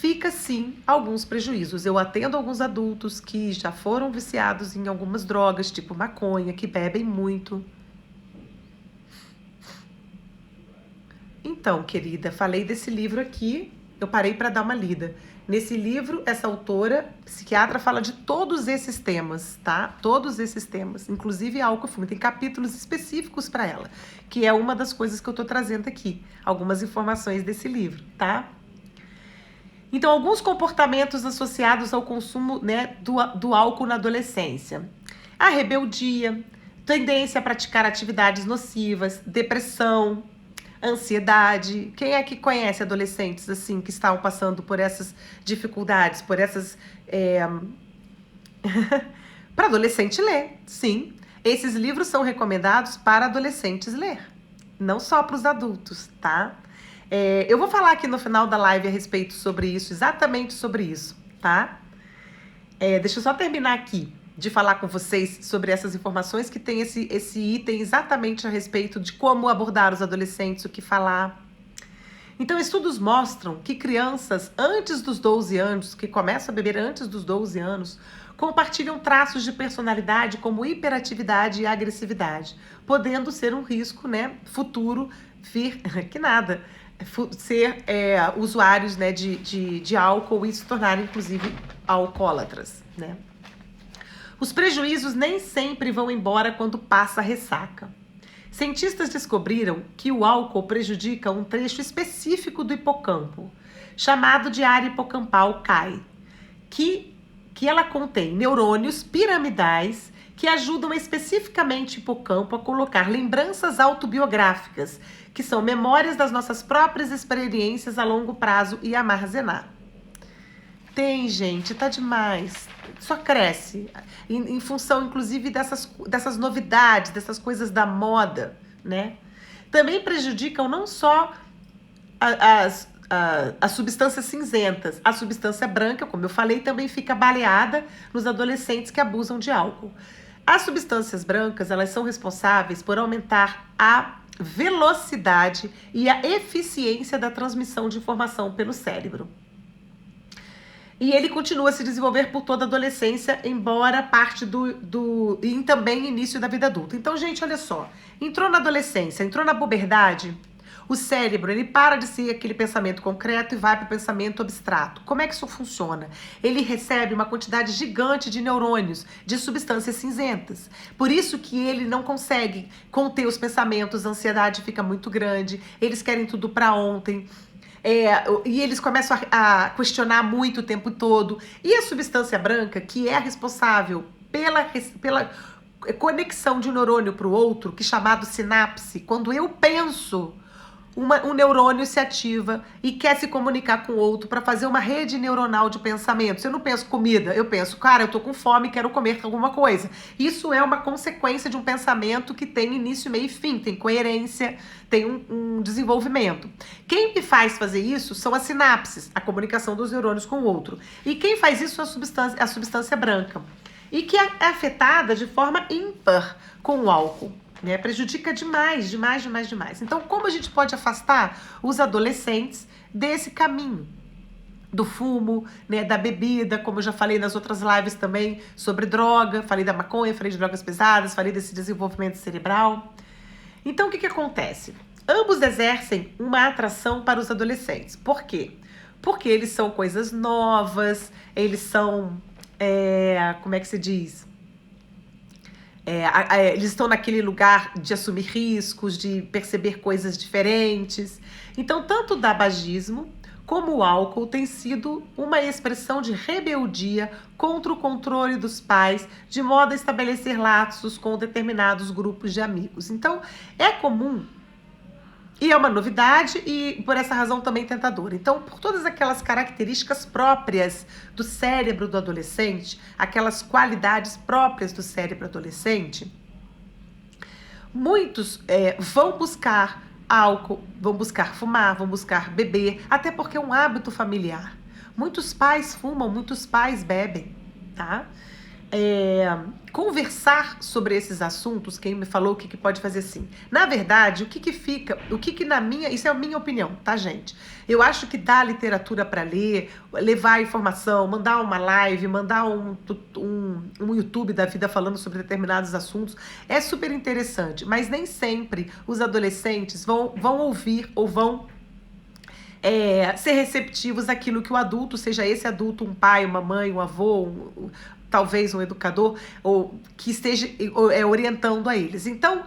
fica sim alguns prejuízos. Eu atendo alguns adultos que já foram viciados em algumas drogas, tipo maconha, que bebem muito. Então, querida, falei desse livro aqui, eu parei para dar uma lida. Nesse livro, essa autora, psiquiatra, fala de todos esses temas, tá? Todos esses temas, inclusive álcool e fumo. Tem capítulos específicos para ela, que é uma das coisas que eu tô trazendo aqui, algumas informações desse livro, tá? Então, alguns comportamentos associados ao consumo, né, do álcool na adolescência. A rebeldia, tendência a praticar atividades nocivas, depressão, ansiedade. Quem é que conhece adolescentes assim que estão passando por essas dificuldades, por essas... Para adolescente ler, sim. Esses livros são recomendados para adolescentes ler, não só para os adultos, tá? Eu vou falar aqui no final da live a respeito sobre isso, exatamente sobre isso, tá? Deixa eu só terminar aqui de falar com vocês sobre essas informações que tem esse item exatamente a respeito de como abordar os adolescentes, o que falar. Então, estudos mostram que crianças antes dos 12 anos, que começam a beber antes dos 12 anos, compartilham traços de personalidade como hiperatividade e agressividade, podendo ser um risco, né, futuro, ser usuários, né, de álcool e se tornarem, inclusive, alcoólatras, né? Os prejuízos nem sempre vão embora quando passa a ressaca. Cientistas descobriram que o álcool prejudica um trecho específico do hipocampo, chamado de área hipocampal CAI, que ela contém neurônios piramidais que ajudam especificamente o hipocampo a colocar lembranças autobiográficas, que são memórias das nossas próprias experiências a longo prazo e armazenar. Tem, gente, tá demais. Só cresce. Em função, inclusive, dessas novidades, dessas coisas da moda, né? Também prejudicam não só as substâncias cinzentas. A substância branca, como eu falei, também fica baleada nos adolescentes que abusam de álcool. As substâncias brancas, elas são responsáveis por aumentar a velocidade e a eficiência da transmissão de informação pelo cérebro. E ele continua a se desenvolver por toda a adolescência, embora parte e também início da vida adulta. Então, gente, olha só. Entrou na adolescência, entrou na puberdade, o cérebro, ele para de ser aquele pensamento concreto e vai para o pensamento abstrato. Como é que isso funciona? Ele recebe uma quantidade gigante de neurônios, de substâncias cinzentas. Por isso que ele não consegue conter os pensamentos, a ansiedade fica muito grande, eles querem tudo para ontem. E eles começam a questionar muito o tempo todo. E a substância branca, que é a responsável pela conexão de um neurônio para o outro, que é chamado sinapse, quando eu penso, um neurônio se ativa e quer se comunicar com o outro para fazer uma rede neuronal de pensamentos. Eu não penso comida, eu penso, cara, eu tô com fome, quero comer alguma coisa. Isso é uma consequência de um pensamento que tem início, meio e fim, tem coerência, tem um desenvolvimento. Quem me faz fazer isso são as sinapses, a comunicação dos neurônios com o outro. E quem faz isso é a substância branca. E que é afetada de forma ímpar com o álcool. Né? Prejudica demais. Então, como a gente pode afastar os adolescentes desse caminho? Do fumo, né, da bebida, como eu já falei nas outras lives também, sobre droga, falei da maconha, falei de drogas pesadas, falei desse desenvolvimento cerebral. Então, o que acontece? Ambos exercem uma atração para os adolescentes. Por quê? Porque eles são coisas novas, eles são, como é que se diz? Eles estão naquele lugar de assumir riscos, de perceber coisas diferentes. Então, tanto o tabagismo como o álcool tem sido uma expressão de rebeldia contra o controle dos pais, de modo a estabelecer laços com determinados grupos de amigos. Então, é comum e é uma novidade e, por essa razão, também tentadora. Então, por todas aquelas características próprias do cérebro do adolescente, aquelas qualidades próprias do cérebro adolescente, muitos vão buscar álcool, vão buscar fumar, vão buscar beber, até porque é um hábito familiar. Muitos pais fumam, muitos pais bebem, tá? conversar sobre esses assuntos, quem me falou o que pode fazer assim. Na verdade, isso é a minha opinião, tá, gente? Eu acho que dar literatura para ler, levar informação, mandar uma live, mandar um YouTube da vida falando sobre determinados assuntos, é super interessante, mas nem sempre os adolescentes vão ouvir ou vão ser receptivos àquilo que o adulto, seja esse adulto um pai, uma mãe, um avô, talvez um educador, ou que esteja orientando a eles. Então,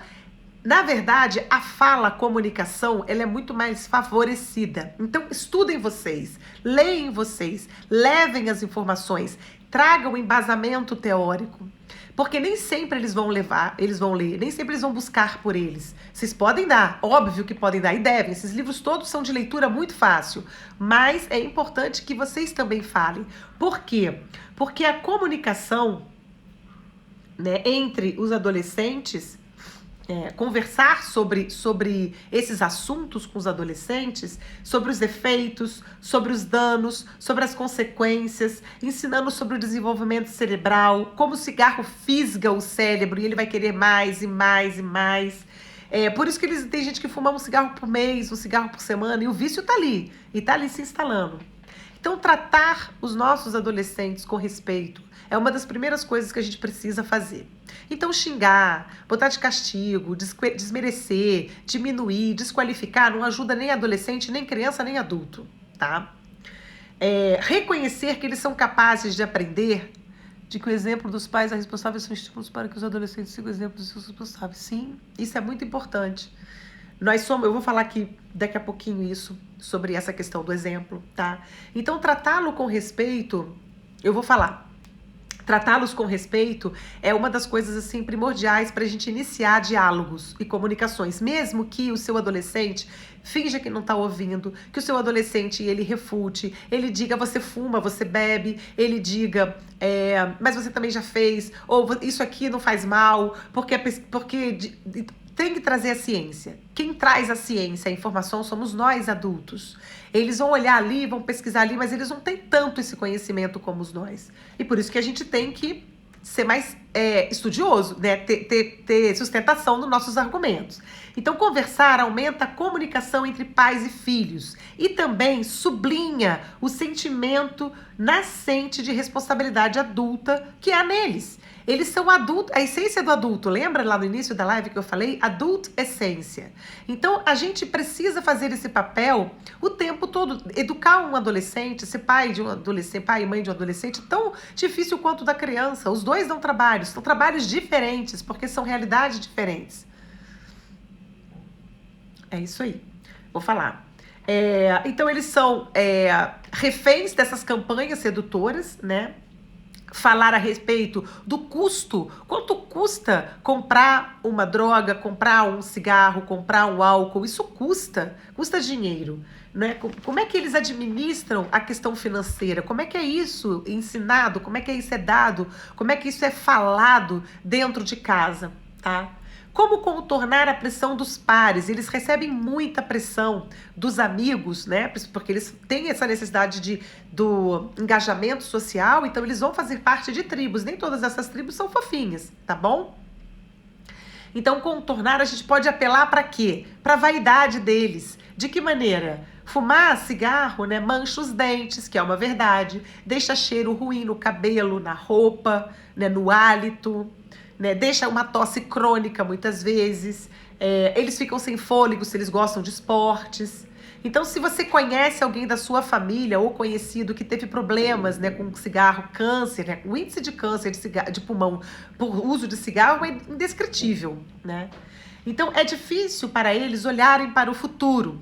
na verdade, a fala, a comunicação, ela é muito mais favorecida. Então, estudem vocês, leem vocês, levem as informações, tragam embasamento teórico. Porque nem sempre eles vão ler, nem sempre eles vão buscar por eles. Vocês podem dar, óbvio que podem dar e devem. Esses livros todos são de leitura muito fácil, mas é importante que vocês também falem. Por quê? Porque a comunicação, né, entre os adolescentes, conversar sobre esses assuntos com os adolescentes, sobre os efeitos, sobre os danos, sobre as consequências, ensinando sobre o desenvolvimento cerebral, como o cigarro fisga o cérebro e ele vai querer mais e mais e mais. Por isso que tem gente que fuma um cigarro por mês, um cigarro por semana, e o vício tá ali, e tá ali se instalando. Então, tratar os nossos adolescentes com respeito é uma das primeiras coisas que a gente precisa fazer. Então, xingar, botar de castigo, desmerecer, diminuir, desqualificar, não ajuda nem adolescente, nem criança, nem adulto, tá? Reconhecer que eles são capazes de aprender, de que o exemplo dos pais é responsável são estímulos para que os adolescentes sigam o exemplo dos seus responsáveis. Sim, isso é muito importante. Eu vou falar aqui daqui a pouquinho isso, sobre essa questão do exemplo, tá? Então, tratá-lo com respeito, eu vou falar. Tratá-los com respeito é uma das coisas assim primordiais para a gente iniciar diálogos e comunicações, mesmo que o seu adolescente finja que não está ouvindo, que o seu adolescente ele refute, ele diga você fuma, você bebe, ele diga mas você também já fez, ou isso aqui não faz mal, porque tem que trazer a ciência. Quem traz a ciência, a informação, somos nós adultos. Eles vão olhar ali, vão pesquisar ali, mas eles não têm tanto esse conhecimento como nós. E por isso que a gente tem que ser mais estudioso, né? Ter sustentação nos nossos argumentos. Então, conversar aumenta a comunicação entre pais e filhos e também sublinha o sentimento nascente de responsabilidade adulta que há neles. Eles são adultos, a essência do adulto, lembra lá no início da live que eu falei? Adult essência. Então, a gente precisa fazer esse papel o tempo todo. Educar um adolescente, ser pai de um adolescente, pai e mãe de um adolescente, tão difícil quanto da criança. Os dois dão trabalho, são trabalhos diferentes, porque são realidades diferentes. É isso aí. Vou falar. Então, eles são reféns dessas campanhas sedutoras, né? Falar a respeito do custo, quanto custa comprar uma droga, comprar um cigarro, comprar um álcool, isso custa dinheiro, né? Como é que eles administram a questão financeira, como é que é isso ensinado, como é que isso é dado, como é que isso é falado dentro de casa, tá? Como contornar a pressão dos pares? Eles recebem muita pressão dos amigos, né? Porque eles têm essa necessidade do engajamento social, então eles vão fazer parte de tribos. Nem todas essas tribos são fofinhas, tá bom? Então, contornar, a gente pode apelar para quê? Para a vaidade deles. De que maneira? Fumar cigarro, né, mancha os dentes, que é uma verdade, deixa cheiro ruim no cabelo, na roupa, né, no hálito, né, deixa uma tosse crônica muitas vezes, eles ficam sem fôlego se eles gostam de esportes. Então, se você conhece alguém da sua família ou conhecido que teve problemas, né, com cigarro, câncer, né, o índice de câncer de pulmão por uso de cigarro é indescritível, né? Então, é difícil para eles olharem para o futuro,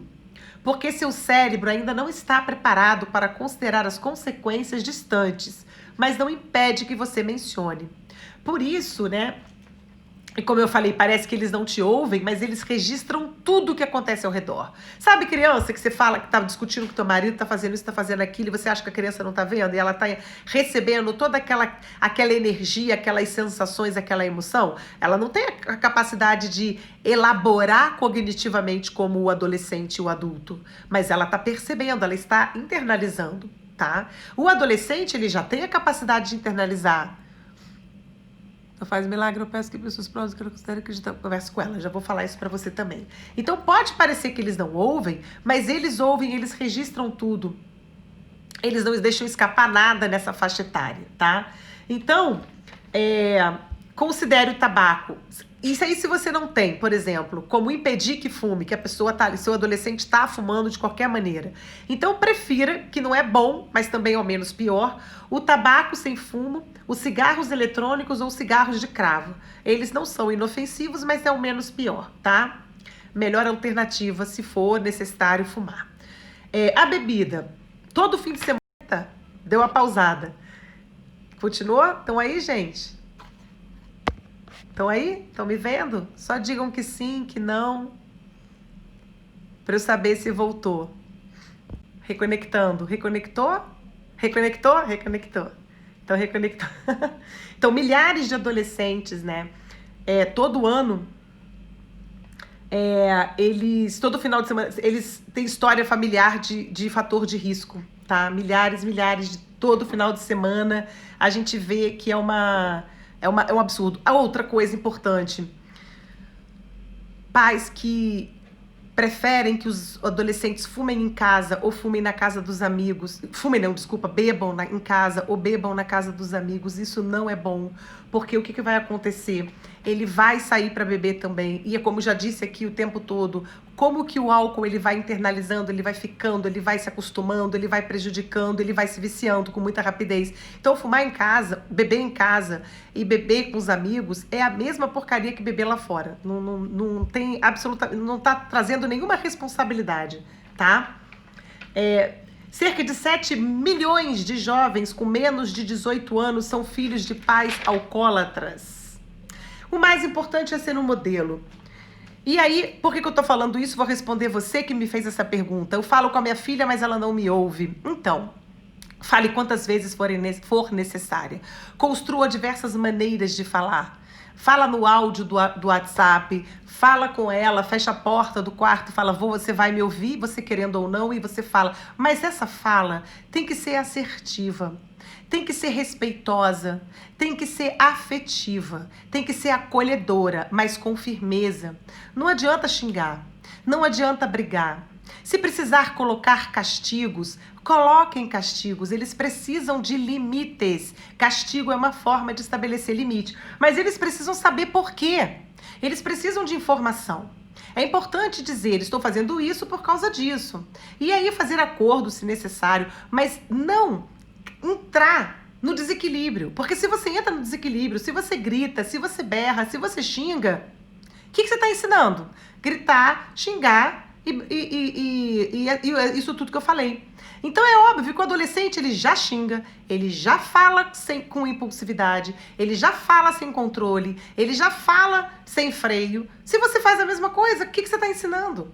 porque seu cérebro ainda não está preparado para considerar as consequências distantes, mas não impede que você mencione. Por isso, né, e como eu falei, parece que eles não te ouvem, mas eles registram tudo o que acontece ao redor. Sabe criança que você fala que tá discutindo com teu marido, tá fazendo isso, tá fazendo aquilo, e você acha que a criança não tá vendo, e ela tá recebendo toda aquela energia, aquelas sensações, aquela emoção? Ela não tem a capacidade de elaborar cognitivamente como o adolescente e o adulto, mas ela tá percebendo, ela está internalizando, tá? O adolescente, ele já tem a capacidade de internalizar Não faz milagre, eu peço que pessoas próximas que eu considero acreditar. Converso com ela, já vou falar isso pra você também. Então pode parecer que eles não ouvem, mas eles ouvem, eles registram tudo. Eles não deixam escapar nada nessa faixa etária, tá? Então, considere o tabaco. Isso aí, se você não tem, por exemplo, como impedir que fume, que a pessoa tá, seu adolescente está fumando de qualquer maneira. Então, prefira, que não é bom, mas também ao menos pior, o tabaco sem fumo, os cigarros eletrônicos ou cigarros de cravo. Eles não são inofensivos, mas é o menos pior, tá? Melhor alternativa se for necessário fumar. A bebida, todo fim de semana, deu uma pausada. Continuou? Estão aí, gente? Estão aí? Estão me vendo? Só digam que sim, que não, para eu saber se voltou. Reconectando. Reconectou? Reconectou? Reconectou. Então, reconectou. Então, milhares de adolescentes, né? Todo ano, todo final de semana, eles têm história familiar de fator de risco, tá? Milhares de todo final de semana. A gente vê que é um absurdo. A outra coisa importante, pais que preferem que os adolescentes fumem em casa ou fumem na casa dos amigos. Fumem não, desculpa, bebam em casa ou bebam na casa dos amigos. Isso não é bom, porque o que vai acontecer? Ele vai sair para beber também. E é como já disse aqui o tempo todo, como que o álcool ele vai internalizando, ele vai ficando, ele vai se acostumando, ele vai prejudicando, ele vai se viciando com muita rapidez. Então fumar em casa, beber em casa e beber com os amigos é a mesma porcaria que beber lá fora. Não tem absolutamente, não tá trazendo nenhuma responsabilidade, tá? Cerca de 7 milhões de jovens com menos de 18 anos são filhos de pais alcoólatras. O mais importante é ser um modelo. E aí, por que eu tô falando isso? Vou responder você que me fez essa pergunta. Eu falo com a minha filha, mas ela não me ouve. Então, fale quantas vezes for necessária. Construa diversas maneiras de falar. Fala no áudio do WhatsApp, fala com ela, fecha a porta do quarto, fala, você vai me ouvir, você querendo ou não, e você fala. Mas essa fala tem que ser assertiva, tem que ser respeitosa, tem que ser afetiva, tem que ser acolhedora, mas com firmeza. Não adianta xingar, não adianta brigar. Se precisar colocar castigos, coloquem castigos. Eles precisam de limites. Castigo é uma forma de estabelecer limite. Mas eles precisam saber por quê. Eles precisam de informação. É importante dizer, estou fazendo isso por causa disso. E aí fazer acordo se necessário, mas não entrar no desequilíbrio. Porque se você entra no desequilíbrio, se você grita, se você berra, se você xinga, o que você está ensinando? Gritar, xingar e isso tudo que eu falei. Então é óbvio que o adolescente ele já xinga, ele já fala com impulsividade, ele já fala sem controle, ele já fala sem freio. Se você faz a mesma coisa, o que você está ensinando?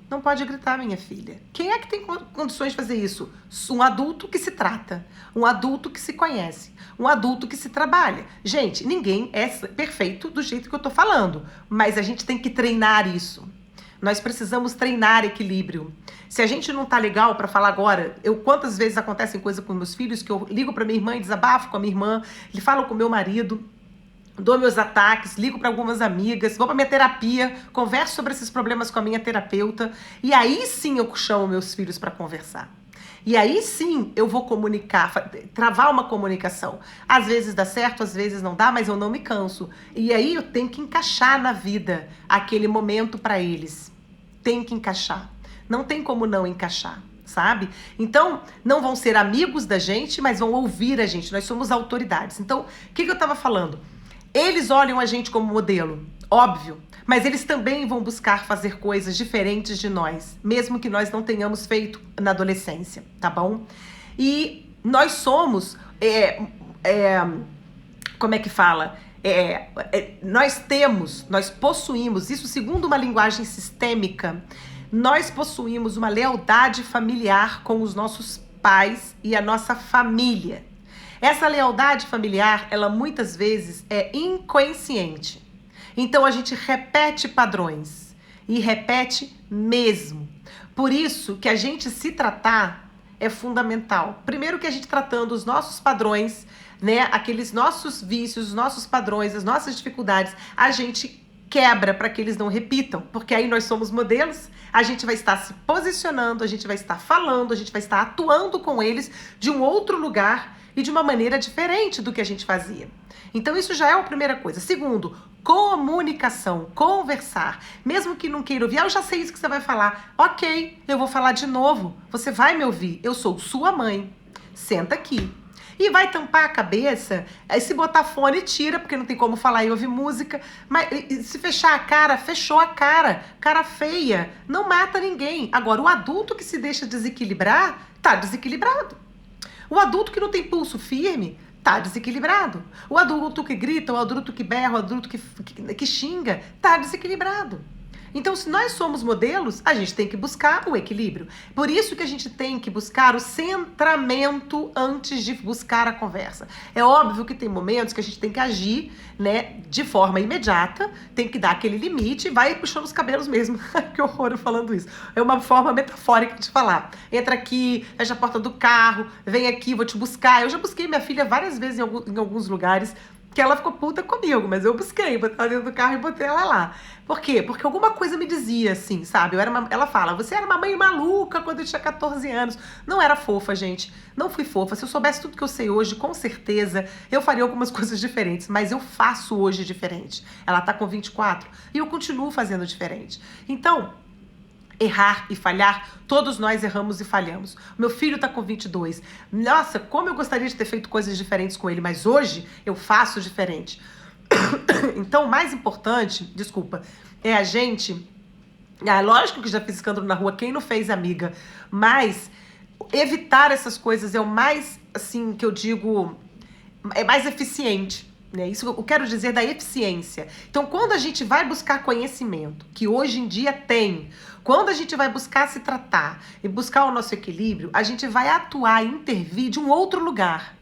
Não pode gritar, minha filha. Quem é que tem condições de fazer isso? Um adulto que se trata, um adulto que se conhece, um adulto que se trabalha. Gente, ninguém é perfeito do jeito que eu tô falando, mas a gente tem que treinar isso. Nós precisamos treinar equilíbrio. Se a gente não tá legal pra falar agora, quantas vezes acontecem coisas com meus filhos que eu ligo pra minha irmã e desabafo com a minha irmã, falo com meu marido, dou meus ataques, ligo para algumas amigas, vou para minha terapia, converso sobre esses problemas com a minha terapeuta, e aí sim eu chamo meus filhos para conversar. E aí sim eu vou comunicar, travar uma comunicação. Às vezes dá certo, às vezes não dá, mas eu não me canso. E aí eu tenho que encaixar na vida aquele momento para eles. Tem que encaixar. Não tem como não encaixar, sabe? Então, não vão ser amigos da gente, mas vão ouvir a gente. Nós somos autoridades. Então, o que eu estava falando? Eles olham a gente como modelo, óbvio, mas eles também vão buscar fazer coisas diferentes de nós, mesmo que nós não tenhamos feito na adolescência, tá bom? E nós somos, como é que fala? Nós possuímos, isso segundo uma linguagem sistêmica, nós possuímos uma lealdade familiar com os nossos pais e a nossa família. Essa lealdade familiar, ela muitas vezes é inconsciente. Então a gente repete padrões e repete mesmo. Por isso que a gente se tratar é fundamental. Primeiro que a gente tratando os nossos padrões, né, aqueles nossos vícios, os nossos padrões, as nossas dificuldades, a gente quebra para que eles não repitam, porque aí nós somos modelos, a gente vai estar se posicionando, a gente vai estar falando, a gente vai estar atuando com eles de um outro lugar e de uma maneira diferente do que a gente fazia. Então isso já é a primeira coisa. Segundo, comunicação, conversar. Mesmo que não queira ouvir, eu já sei isso que você vai falar. Ok, eu vou falar de novo. Você vai me ouvir. Eu sou sua mãe. Senta aqui. E vai tampar a cabeça, aí se botar fone, tira, porque não tem como falar e ouvir música. Mas se fechar a cara, fechou a cara. Cara feia, não mata ninguém. Agora, o adulto que se deixa desequilibrar, tá desequilibrado. O adulto que não tem pulso firme, tá desequilibrado. O adulto que grita, o adulto que berra, o adulto que xinga, tá desequilibrado. Então, se nós somos modelos, a gente tem que buscar o equilíbrio. Por isso que a gente tem que buscar o centramento antes de buscar a conversa. É óbvio que tem momentos que a gente tem que agir, né, de forma imediata, tem que dar aquele limite e vai puxando os cabelos mesmo. Que horror eu falando isso. É uma forma metafórica de falar. Entra aqui, fecha a porta do carro, vem aqui, vou te buscar. Eu já busquei minha filha várias vezes em alguns lugares, que ela ficou puta comigo, mas eu busquei, botei ela dentro do carro e botei ela lá. Por quê? Porque alguma coisa me dizia assim, sabe? Ela fala, você era uma mãe maluca quando eu tinha 14 anos. Não era fofa, gente. Não fui fofa. Se eu soubesse tudo que eu sei hoje, com certeza, eu faria algumas coisas diferentes. Mas eu faço hoje diferente. Ela tá com 24 e eu continuo fazendo diferente. Então, errar e falhar, todos nós erramos e falhamos. Meu filho tá com 22. Nossa, como eu gostaria de ter feito coisas diferentes com ele, mas hoje eu faço diferente. Então, o mais importante, desculpa, é a gente... lógico que já fiz escândalo na rua, quem não fez, amiga? Mas evitar essas coisas é o mais, assim, que eu digo, é mais eficiente. Né? Isso eu quero dizer da eficiência. Então, quando a gente vai buscar conhecimento, que hoje em dia tem, quando a gente vai buscar se tratar e buscar o nosso equilíbrio, a gente vai atuar e intervir de um outro lugar.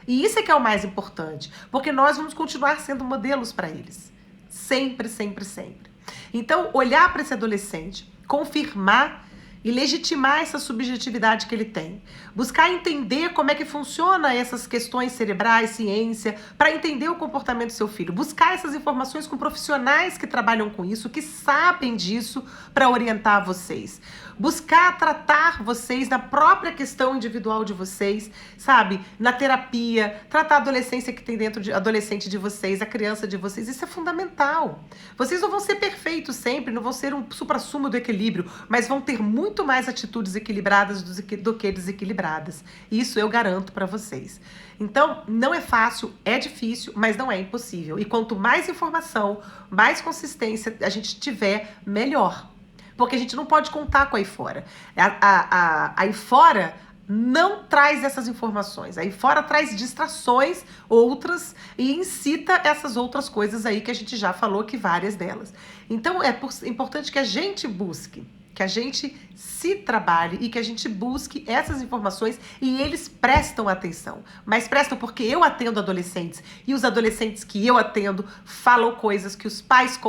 E isso é que é o mais importante, porque nós vamos continuar sendo modelos para eles. Sempre, sempre, sempre. Então, olhar para esse adolescente, confirmar e legitimar essa subjetividade que ele tem. Buscar entender como é que funciona essas questões cerebrais, ciência, para entender o comportamento do seu filho. Buscar essas informações com profissionais que trabalham com isso, que sabem disso, para orientar vocês. Buscar tratar vocês na própria questão individual de vocês, sabe? Na terapia, tratar a adolescência que tem dentro de adolescente de vocês, a criança de vocês. Isso é fundamental. Vocês não vão ser perfeitos sempre, não vão ser um suprassumo do equilíbrio, mas vão ter muito mais atitudes equilibradas do que desequilibradas. Isso eu garanto para vocês. Então, não é fácil, é difícil, mas não é impossível. E quanto mais informação, mais consistência a gente tiver, melhor. Porque a gente não pode contar com aí fora. Aí fora não traz essas informações. Aí fora traz distrações, outras, e incita essas outras coisas aí que a gente já falou, que várias delas. Então é importante que a gente busque, que a gente se trabalhe e que a gente busque essas informações e eles prestam atenção. Mas prestam porque eu atendo adolescentes e os adolescentes que eu atendo falam coisas que os pais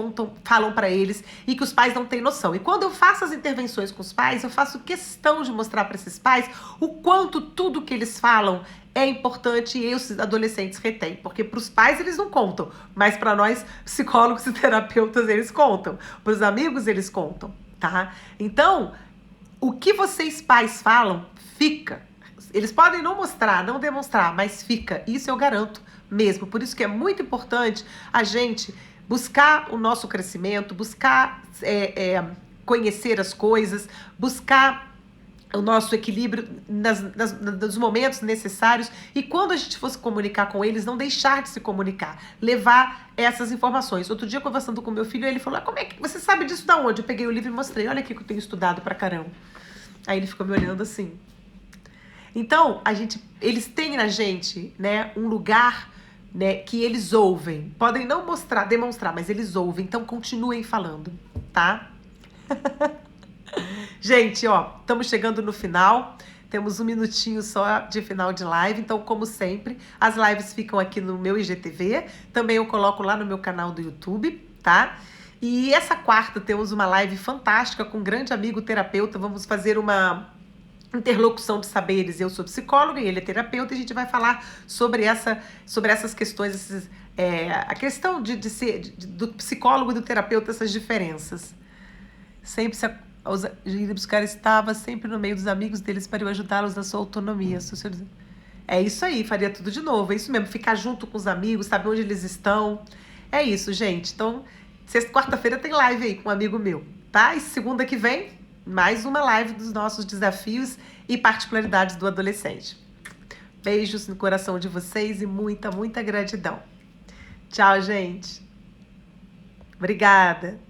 falam para eles e que os pais não têm noção. E quando eu faço as intervenções com os pais, eu faço questão de mostrar para esses pais o quanto tudo que eles falam é importante e os adolescentes retêm, porque para os pais eles não contam, mas para nós psicólogos e terapeutas eles contam, para os amigos eles contam. Tá? Então, o que vocês pais falam, fica. Eles podem não mostrar, não demonstrar, mas fica. Isso eu garanto mesmo. Por isso que é muito importante a gente buscar o nosso crescimento, buscar conhecer as coisas, buscar o nosso equilíbrio nos momentos necessários e quando a gente for se comunicar com eles, não deixar de se comunicar, levar essas informações. Outro dia, conversando com meu filho, ele falou, como é que você sabe disso da onde? Eu peguei o livro e mostrei, olha aqui que eu tenho estudado pra caramba. Aí ele ficou me olhando assim. Então, eles têm na gente, né, um lugar, né, que eles ouvem. Podem não demonstrar, mas eles ouvem. Então, continuem falando, tá? Gente, ó, estamos chegando no final. Temos um minutinho só de final de live. Então, como sempre, as lives ficam aqui no meu IGTV. Também eu coloco lá no meu canal do YouTube, tá? E essa quarta temos uma live fantástica com um grande amigo terapeuta. Vamos fazer uma interlocução de saberes. Eu sou psicóloga e ele é terapeuta, e a gente vai falar sobre essas questões, a questão de ser do psicólogo e do terapeuta, essas diferenças. Sempre ir buscar estava sempre no meio dos amigos deles para eu ajudá-los na sua autonomia. É isso aí, faria tudo de novo. É isso mesmo, ficar junto com os amigos, saber onde eles estão. É isso, gente. Então, quarta-feira tem live aí com um amigo meu, tá? E segunda que vem, mais uma live dos nossos desafios e particularidades do adolescente. Beijos no coração de vocês e muita, muita gratidão. Tchau, gente. Obrigada.